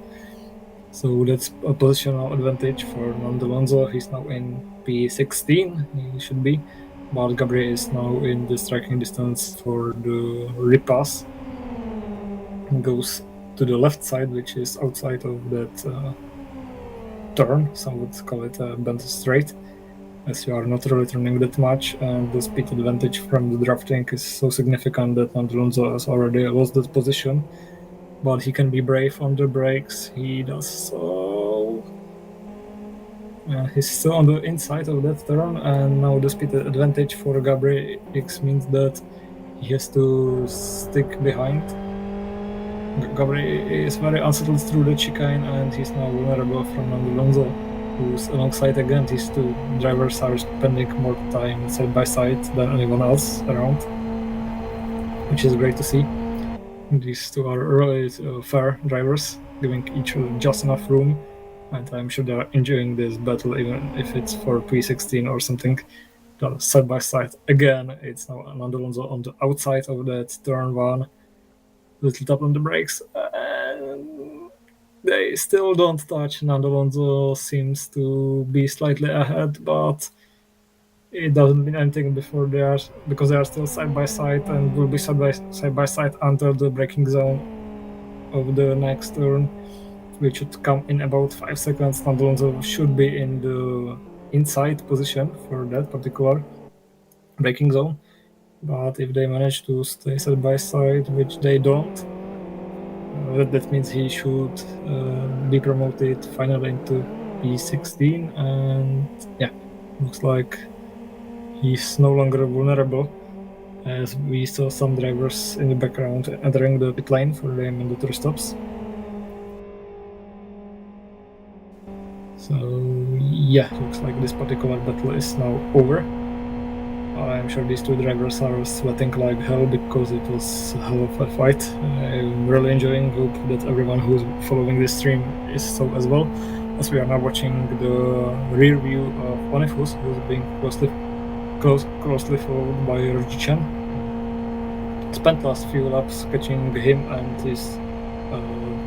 so that's a positional advantage for Nando Alonso. He's now in P16, he should be, but Gabriel is now in the striking distance for the repass. Goes to the left side, which is outside of that turn. Some would call it a bent straight, as you are not really turning that much, and the speed advantage from the drafting is so significant that Alonso has already lost that position. But he can be brave on the brakes. He does so. He's still on the inside of that turn, and now the speed advantage for Gabriel X means that he has to stick behind. Gabriel is very unsettled through the chicane, and he's now vulnerable from Alonso, who's alongside again. These two drivers are spending more time side by side than anyone else around, which is great to see. These two are really fair drivers, giving each other just enough room, and I'm sure they are enjoying this battle, even if it's for P16 or something. Side by side again. It's now Alonso on the outside of that turn one. Little tap on the brakes, and they still don't touch. Nando Alonso seems to be slightly ahead, but it doesn't mean anything because they are still side by side and will be side by side until the braking zone of the next turn, which should come in about 5 seconds. Nando Alonso should be in the inside position for that particular braking zone, but if they manage to stay side by side, which they don't, that means he should be promoted finally into P16, and yeah, looks like he's no longer vulnerable, as we saw some drivers in the background entering the pit lane for their mandatory stops. So yeah, looks like this particular battle is now over. I'm sure these two drivers are sweating like hell because it was a hell of a fight. I'm really enjoying. Hope that everyone who's following this stream is so as well, as we are now watching the rear view of Onifus, who's being closely followed by Rjichen. Spent last few laps catching him and his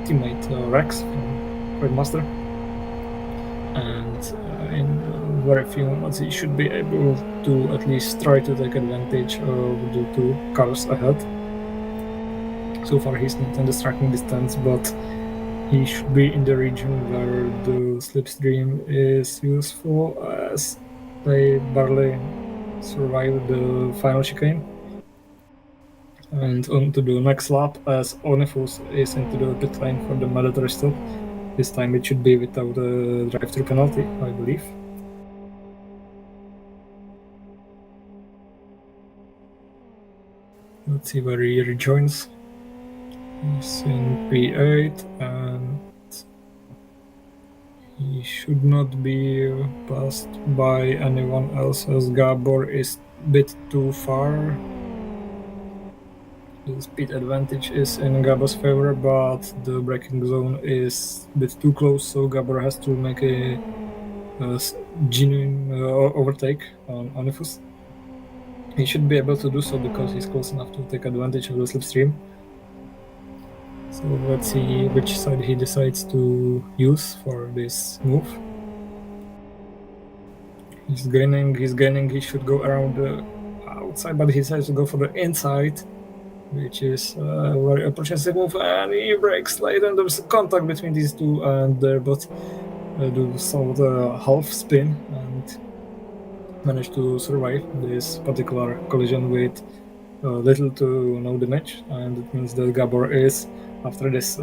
teammate Rex from Fragmaster, and in very few moments he should be able to at least try to take advantage of the two cars ahead. So far he's not in the striking distance, but he should be in the region where the slipstream is useful, as they barely survive the final chicane. And on to the next lap, as Onifus is into the pit lane for the mandatory stop. This time it should be without a drive-through penalty, I believe. Let's see where he rejoins. He's in P8, and he should not be passed by anyone else, as Gabor is a bit too far. The speed advantage is in Gabor's favor, but the braking zone is a bit too close, so Gabor has to make a genuine overtake on Onifus. He should be able to do so because he's close enough to take advantage of the slipstream. So let's see which side he decides to use for this move. He's gaining, he should go around the outside, but he decides to go for the inside, which is a very opportunistic move, and he brakes late, and there's a contact between these two, and they're both do some of the half spin and manage to survive this particular collision with little to no damage, and it means that Gabor is, after this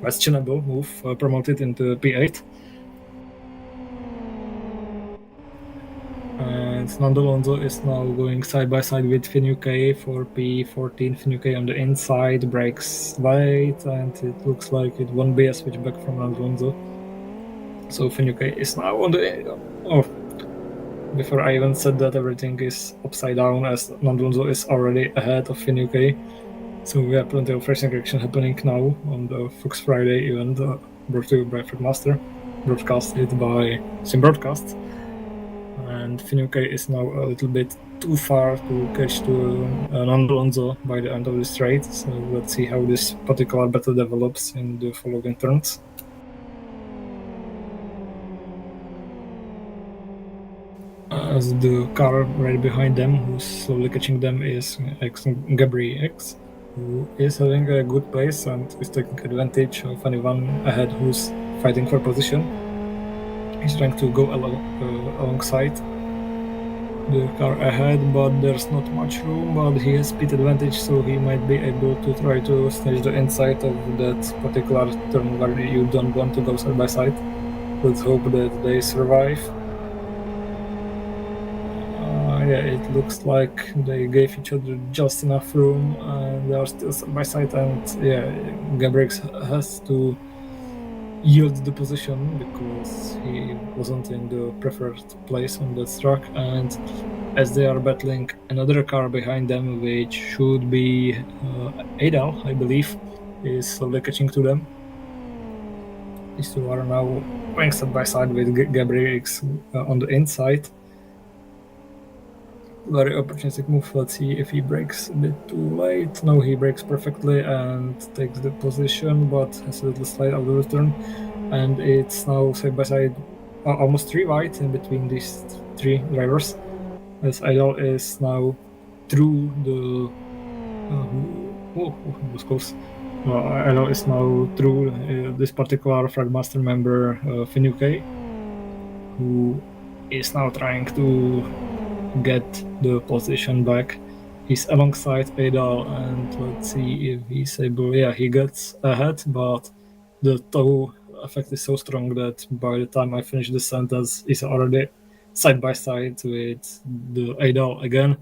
questionable move, promoted into P8. And Nando Alonso is now going side by side with Finn UK for P14. Finn UK on the inside, brakes late, and it looks like it won't be a switchback from Nando Alonso. So Finn UK is now on the... before I even said that, everything is upside down, as Nando Alonso is already ahead of Finn UK. So we have plenty of racing action happening now on the Fox Friday event, brought to you by Fragmaster, broadcasted by Sim Broadcast. And Finn UK is now a little bit too far to catch to Nando Alonso by the end of the straight. So let's see how this particular battle develops in the following turns. as the car right behind them, who's slowly catching them, is Gabriel X, who is having a good pace and is taking advantage of anyone ahead who's fighting for position. He's trying to go alongside the car ahead, but there's not much room, but he has speed advantage, so he might be able to try to snatch the inside of that particular turn where you don't want to go side by side. Let's hope that they survive. Yeah, it looks like they gave each other just enough room, and they are still side by side. And yeah, Gabriel has to yield the position because he wasn't in the preferred place on that track. And as they are battling another car behind them, which should be Adal, I believe, is slowly catching to them. These two are now going side by side with Gabriel on the inside. Very opportunistic move. Let's see if he breaks a bit too late. No, he breaks perfectly and takes the position, but has a little slide out of the turn. And it's now side by side, almost 3 wide in between these 3 drivers. As Idol is now through the. Was close. Idol is now through this particular Fragmaster member, Finuke, who is now trying to get the position back. He's alongside Adal, and let's see if he's able. Yeah, he gets ahead, but the tow effect is so strong that by the time I finish the sentence, he's already side by side with the Adal again.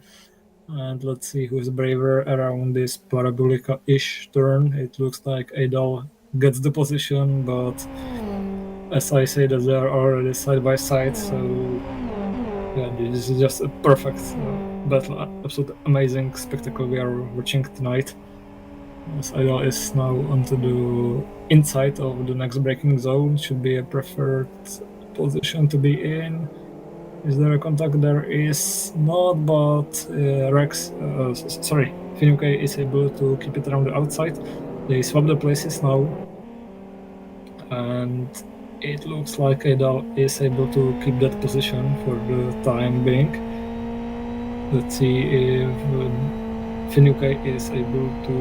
And let's see who's braver around this parabolica-ish turn. It looks like Adal gets the position, but as I say that they are already side by side, so yeah, this is just a perfect battle, absolute amazing spectacle we are watching tonight. As Idol is now onto the inside of the next braking zone, should be a preferred position to be in. Is there a contact? There is not, but Finuke is able to keep it around the outside. They swap the places now, and it looks like Idol is able to keep that position for the time being. Let's see if Finuke is able to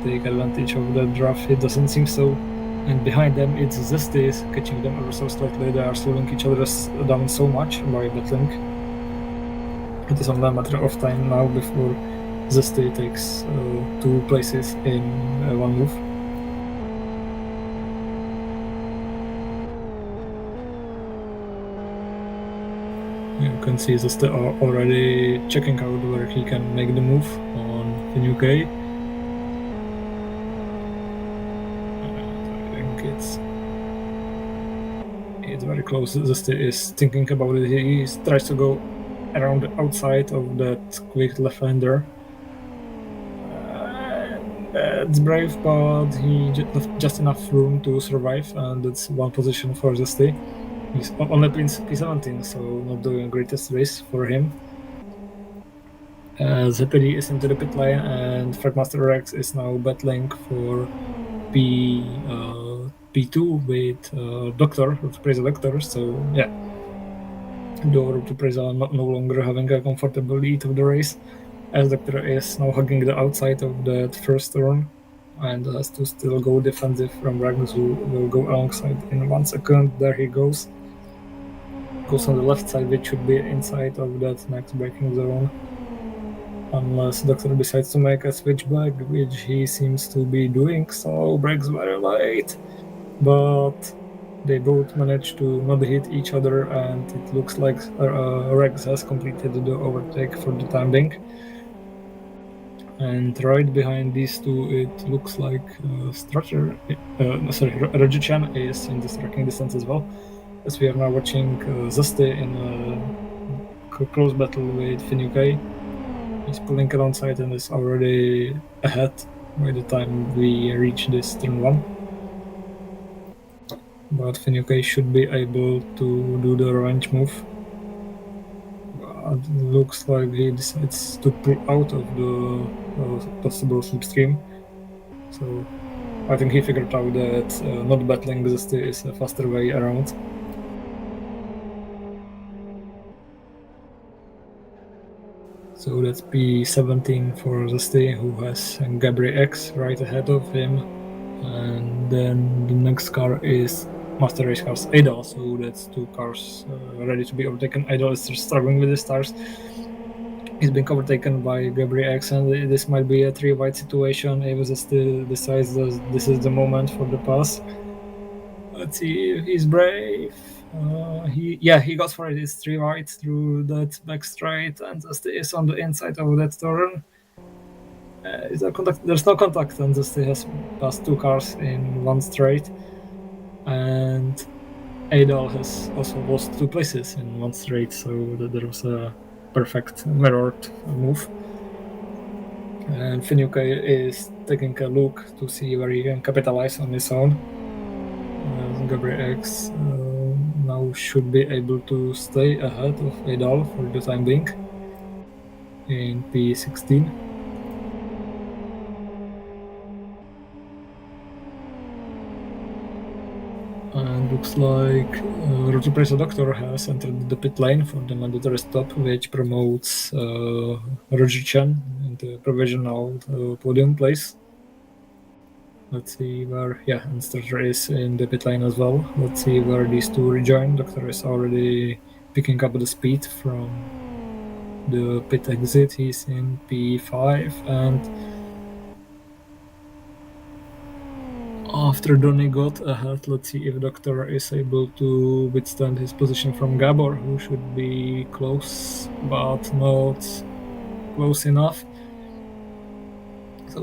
take advantage of that draft. It doesn't seem so. And behind them, it's Zesty catching them ever so slightly. They are slowing each other down so much by battling. It is only a matter of time now before Zesty takes 2 places in one move. You can see Zesty already checking out where he can make the move on Finuke. It's very close. Zesty is thinking about it. He tries to go around the outside of that quick left-hander. It's brave, but he left just enough room to survive, and that's one position for Zesty. He's only P17, so not the greatest race for him. Zeppeli is into the pit lane, and Fragmaster Rex is now battling for P2 with Doctor, Fraser Doctor, so yeah. The Fraser no longer having a comfortable lead of the race, as Doctor is now hugging the outside of that first turn and has to still go defensive from Rex, who will go alongside in 1 second. There he goes. Goes on the left side, which should be inside of that next braking zone. Unless Doctor decides to make a switchback, which he seems to be doing, so brakes very late. But they both manage to not hit each other, and it looks like Rex has completed the overtake for the time being. And right behind these two, it looks like Rajichan is in the striking distance as well, as we are now watching Zesty in a close battle with Finuke. He's pulling alongside and is already ahead by the time we reach this turn 1. But Finuke should be able to do the revenge move. But it looks like he decides to pull out of the possible slipstream. So I think he figured out that not battling Zesty is a faster way around. So that's P17 for Zesty, who has Gabri X right ahead of him. And then the next car is Master Race Cars Idol, so that's two cars ready to be overtaken. Idol is struggling with the stars. He's been overtaken by Gabri X, and this might be a 3-wide situation if Zesty decides that this is the moment for the pass. Let's see if he's brave. He goes for it. It's 3-wide through that back straight, and Zesty is on the inside of that turn. Is there contact? There's no contact, and Zesty has passed two cars in one straight. And Adal has also lost two places in one straight, so there was a perfect mirrored move. And Finuke is taking a look to see where he can capitalize on his own. Gabriel X now should be able to stay ahead of Adal for the time being in P16. And looks like Roger Fraser Doctor has entered the pit lane for the mandatory stop, which promotes Roger Chen into provisional podium place. Let's see where, and Starter is in the pit lane as well. Let's see where these two rejoin. Doctor is already picking up the speed from the pit exit. He's in P5, and after Donny got ahead, let's see if Doctor is able to withstand his position from Gabor, who should be close, but not close enough. So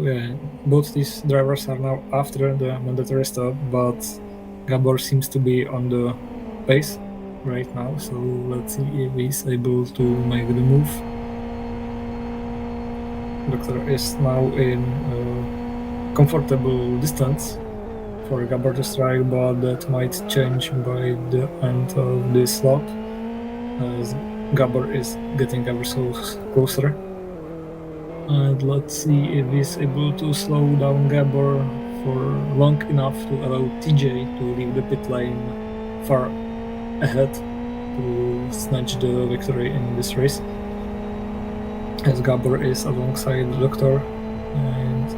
both these drivers are now after the mandatory stop, but Gabor seems to be on the pace right now, so let's see if he's able to make the move. Doctor is now in comfortable distance for Gabor to strike, but that might change by the end of this lap, as Gabor is getting ever so closer. And let's see if he's able to slow down Gabor for long enough to allow TJ to leave the pit lane far ahead to snatch the victory in this race, as Gabor is alongside the Doctor, and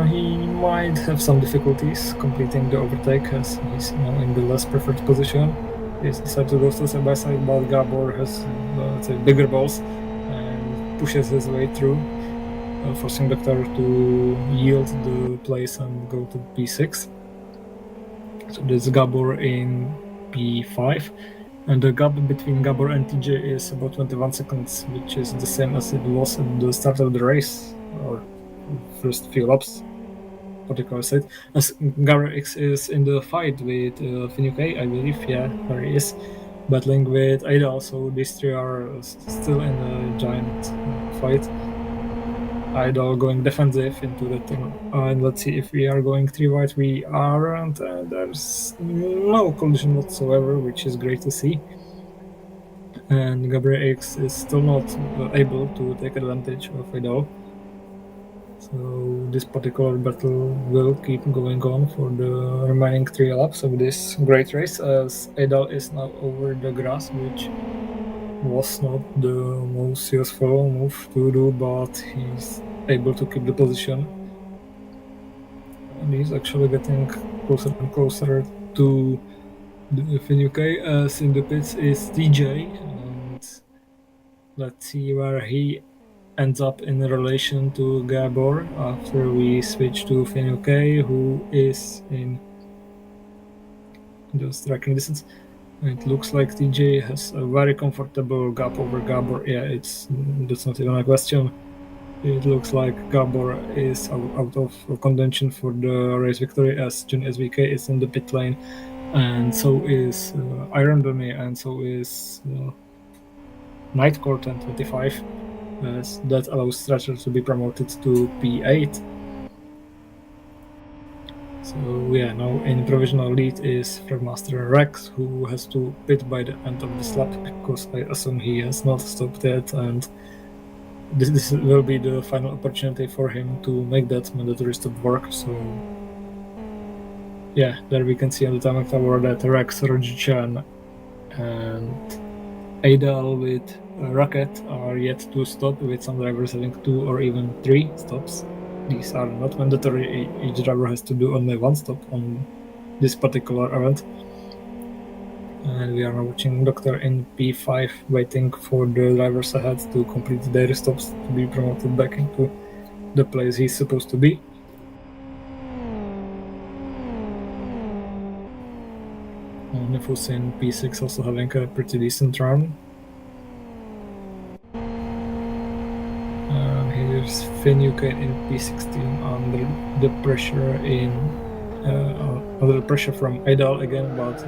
he might have some difficulties completing the overtake as he's now in the less preferred position. He's decided to go side by side, but Gabor has let's say bigger balls and pushes his way through, forcing Doctor to yield the place and go to P6. So there's Gabor in P5, and the gap between Gabor and TJ is about 21 seconds, which is the same as it was at the start of the race, or first few laps, particular side. As Gabor X is in the fight with Finuke, I believe, there he is, battling with Idal, so these three are still in a giant fight. Idol going defensive into the turn, and let's see if we are going 3-wide. We aren't, there's no collision whatsoever, which is great to see. And Gabriel X is still not able to take advantage of Idol. So this particular battle will keep going on for the remaining 3 laps of this great race, as Idol is now over the grass, which was not the most useful move to do, but he's able to keep the position. And he's actually getting closer and closer to the Finuke, as in the pits is TJ, and let's see where he ends up in relation to Gabor after we switch to Finuke, who is in the striking distance. It looks like TJ has a very comfortable gap over Gabor. That's not even a question. It looks like Gabor is out of contention for the race victory, as Jun SVK is in the pit lane, and so is Iron Donny, and so is Nightcore 1025, as that allows Stretcher to be promoted to P8. So now in provisional lead is Fragmaster Rex, who has to pit by the end of this lap, because I assume he has not stopped yet, and this will be the final opportunity for him to make that mandatory stop work. So there we can see on the timing tower that Rex, Roger Chan, and Adal with Rocket are yet to stop, with some drivers having 2 or even 3 stops. These are not mandatory. Each driver has to do only 1 stop on this particular event. And we are now watching Doctor in P5, waiting for the drivers ahead to complete their stops to be promoted back into the place he's supposed to be. Nifus in P6 also having a pretty decent run. Here's Finn UK in P16 under the pressure from Idal again, but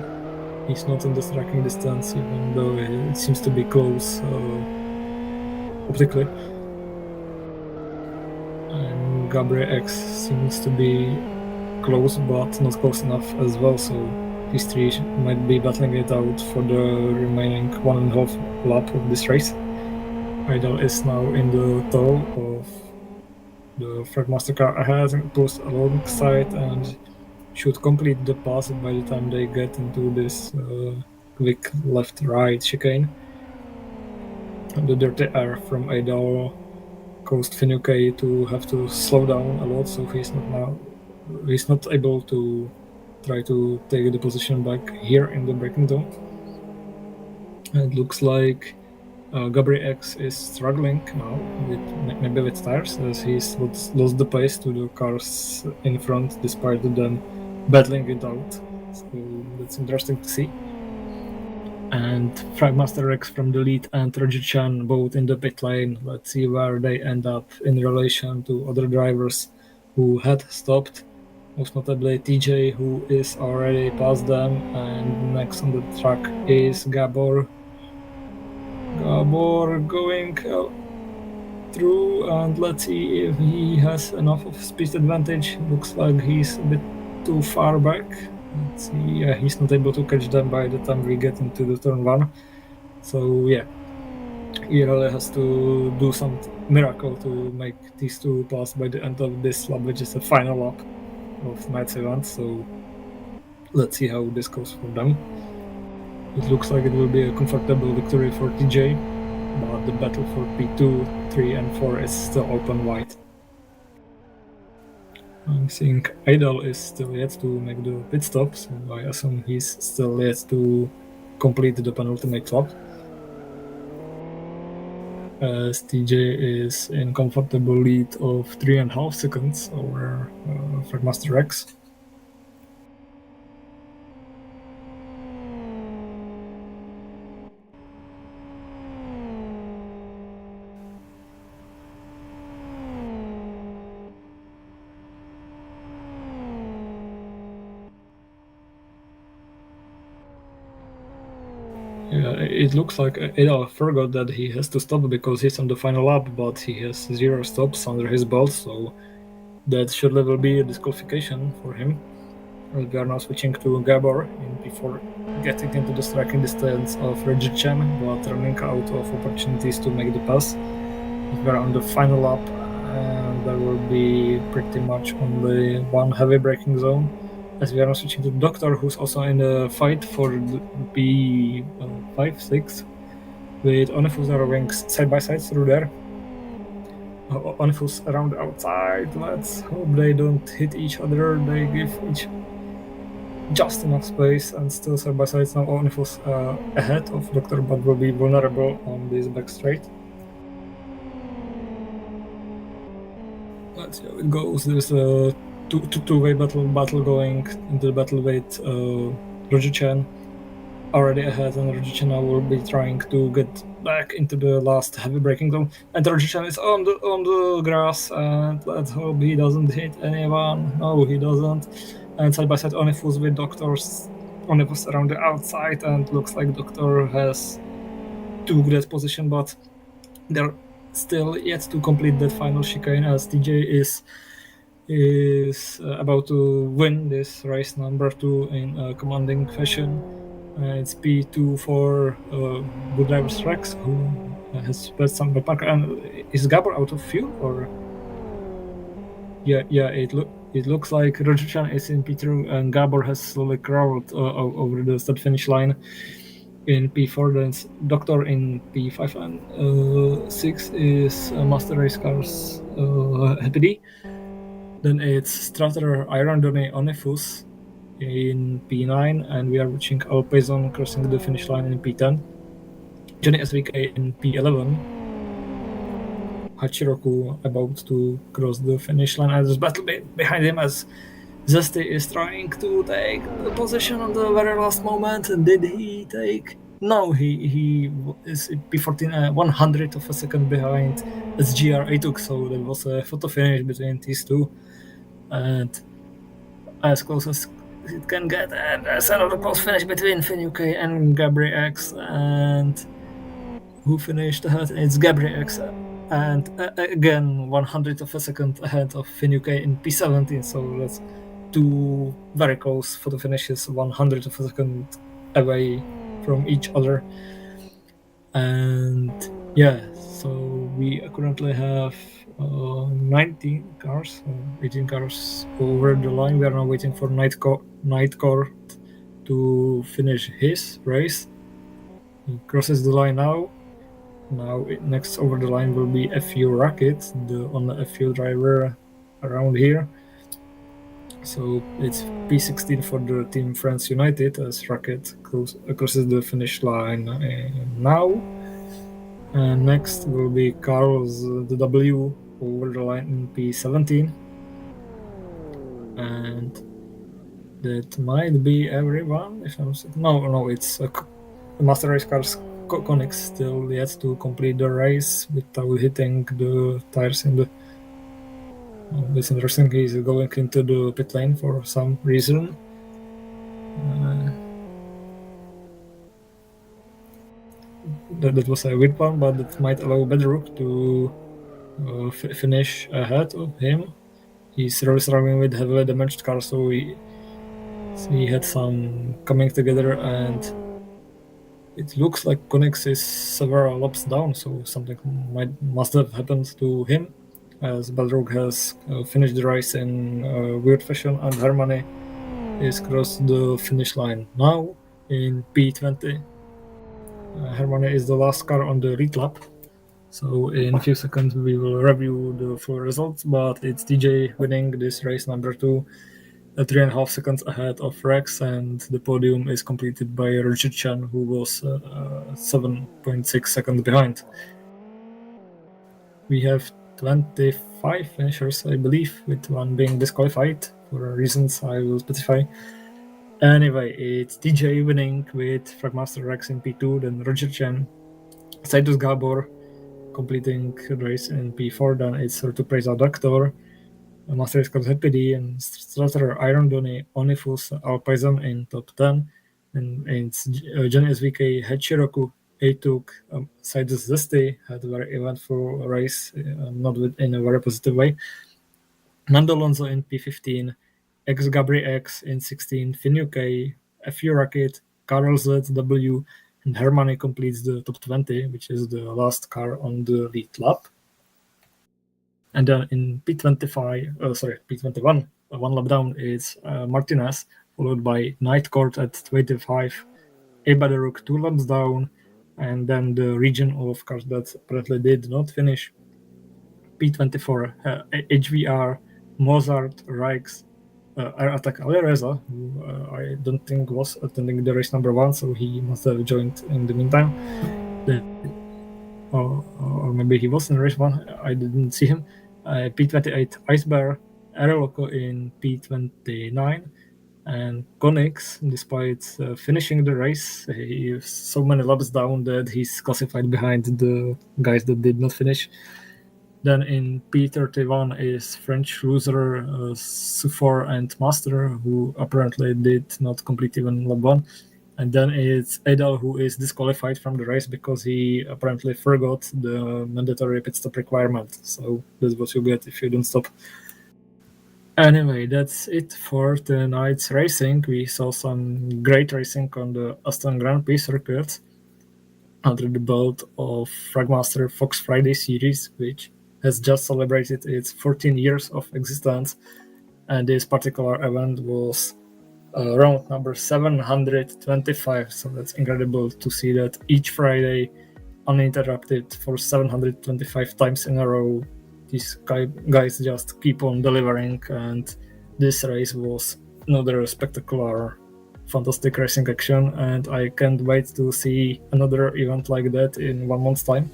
he's not in the striking distance, even though it seems to be close optically. And Gabriel X seems to be close, but not close enough as well, so these three might be battling it out for the remaining 1.5 lap of this race. Idol is now in the tow of the Fragmaster car ahead, close alongside, and should complete the pass by the time they get into this quick left-right chicane. The dirty air from Idol caused Finucane to have to slow down a lot, so he's not able to try to take the position back here in the braking zone. It looks like Gabriel X is struggling now, maybe with tires, as he's lost the pace to the cars in front, despite them battling it out. So that's interesting to see. And Fragmaster X from the lead and Roger Chan both in the pit lane. Let's see where they end up in relation to other drivers who had stopped. Most notably TJ, who is already past them, and next on the track is Gabor. Gabor going through, and let's see if he has enough of speed advantage. Looks like he's a bit too far back. Let's see, yeah, he's not able to catch them by the time we get into the turn 1. So yeah, he really has to do some miracle to make these two pass by the end of this lap, which is the final lap of night's event. So let's see how this goes for them. It looks like it will be a comfortable victory for TJ, but the battle for P2, 3 and 4 is still open wide. I'm seeing Idol is still yet to make the pit stop, so I assume he's still yet to complete the penultimate lap. As TJ is in comfortable lead of 3.5 seconds over Fragmaster X. Yeah, it looks like Ada forgot that he has to stop because he's on the final lap, but he has 0 stops under his belt, so that should level be a disqualification for him. We are now switching to Gabor before getting into the striking distance of Reggie Chen, but running out of opportunities to make the pass. We are on the final lap, and there will be pretty much only one heavy braking zone. As we are now switching to the Doctor, who's also in the fight for the P5, 6, with Onifus rowing side by side through there. Onifus around the outside. Let's hope they don't hit each other. They give each just enough space, and still side by side. Now Onifus ahead of Doctor, but will be vulnerable on this back straight. Let's see how it goes. There's a two-way battle going into the battle with Roger Chen already ahead, and Roger Chen now will be trying to get back into the last heavy braking zone. And Roger Chen is on the grass, and let's hope he doesn't hit anyone. No, he doesn't. And side by side Onifus with Doctors. Onifus around the outside, and looks like Doctor has took that position, but they're still yet to complete that final chicane, as TJ is about to win this race number 2 in a commanding fashion. It's P2 for Good Drivers Rex, who has spent some park. And is Gabor out of fuel, or? Yeah. It looks like Roger Chan is in P2, and Gabor has slowly crawled over the start finish line. in P4, then Doctor in P5 and 6 is Master Race Cars Happy D. Then it's Stratter Iron Donny Onifus in P9, and we are reaching Alpazon crossing the finish line in P10. Johnny SVK in P11. Hachiroku about to cross the finish line, and there's battle behind him as Zesty is trying to take the position on the very last moment. And did he take? No, he is P14, 100 of a second behind SGR Atuk, so there was a photo finish between these two, and as close as it can get. And there's another close finish between Finn UK and Gabri X, and who finished ahead? It's Gabri X, and again 100 of a second ahead of Finn UK in P17, so that's two very close photo finishes, 100 of a second away from each other. And yeah, so we currently have 19 cars, 18 cars over the line. We are now waiting for Night Court to finish his race. He crosses the line now. Now next over the line will be FU Rocket, the only FU driver around here. So it's P16 for the team France United as Rocket crosses the finish line now. And next will be Carl's the W over the line in P17. And that might be everyone. If I'm no, it's Master Race Cars Koenig still yet to complete the race without hitting the tires in the. It's interesting. He's going into the pit lane for some reason. That was a weird one, but it might allow Bedrock to finish ahead of him. He's really struggling with heavily damaged car, so he had some coming together, and it looks like Koenigs is several laps down, so something must have happened to him, as Bedrock has finished the race in a weird fashion, and Hermane is crossed the finish line now in P20. Hermane is the last car on the lead lap, so in a few seconds we will review the full results, but it's TJ winning this race number 2, 3.5 seconds ahead of Rex, and the podium is completed by Richard Chan, who was 7.6 seconds behind. We have 25 finishers, I believe, with one being disqualified for reasons I will specify. Anyway, it's TJ winning with Fragmaster Rex in P2, then Roger Chen, Saitus Gabor completing the race in P4, then it's Surtupreza Doctor, Master Race Cars Happy D, and Stratter Iron Donny Onifus Alpizan in top 10, and it's Johnny SVK Hachiroku Atuk Saitus Zesty had a very eventful race, not in a very positive way. Nando Alonso in P15, X Gabri X in 16, Finn UK, FU Rocket, Carl ZW, and Hermane completes the top 20, which is the last car on the lead lap. And then in P21, one lap down is Martinez, followed by Night Court at 25, Ebaderuk 2 laps down, and then the region of cars that apparently did not finish. P24, HVR, Mozart, Rijks, Air Attack Alireza, who I don't think was attending the race number 1, so he must have joined in the meantime. Or maybe he was in race 1, I didn't see him. P28, Ice Bear, Aeroloco in P29, and Koenigs, despite finishing the race, he is so many laps down that he's classified behind the guys that did not finish. Then in P31 is French loser Sufor and Master, who apparently did not complete even lap 1. And then it's Edel, who is disqualified from the race because he apparently forgot the mandatory pit stop requirement. So that's what you get if you don't stop. Anyway, that's it for tonight's racing. We saw some great racing on the Aston Grand Prix circuit under the belt of Fragmaster Fox Friday series, which has just celebrated its 14 years of existence. And this particular event was round number 725. So that's incredible to see that each Friday, uninterrupted for 725 times in a row, these guys just keep on delivering, and this race was another spectacular, fantastic racing action, and I can't wait to see another event like that in 1 month's time,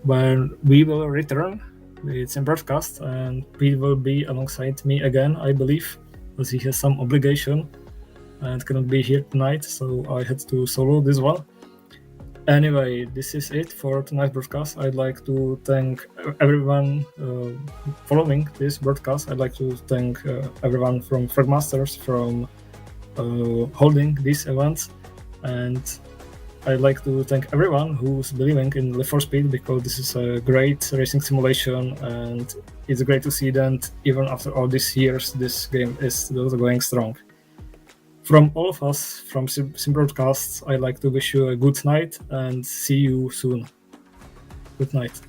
when we will return with some broadcast, and Pete will be alongside me again, I believe, because he has some obligation and cannot be here tonight, so I had to solo this one. Anyway, this is it for tonight's broadcast. I'd like to thank everyone following this broadcast. I'd like to thank everyone from Fragmasters from holding these events, and I'd like to thank everyone who's believing in Live for Speed, because this is a great racing simulation, and it's great to see that even after all these years, this game is still going strong. From all of us from Sim Broadcasts, I'd like to wish you a good night and see you soon. Good night.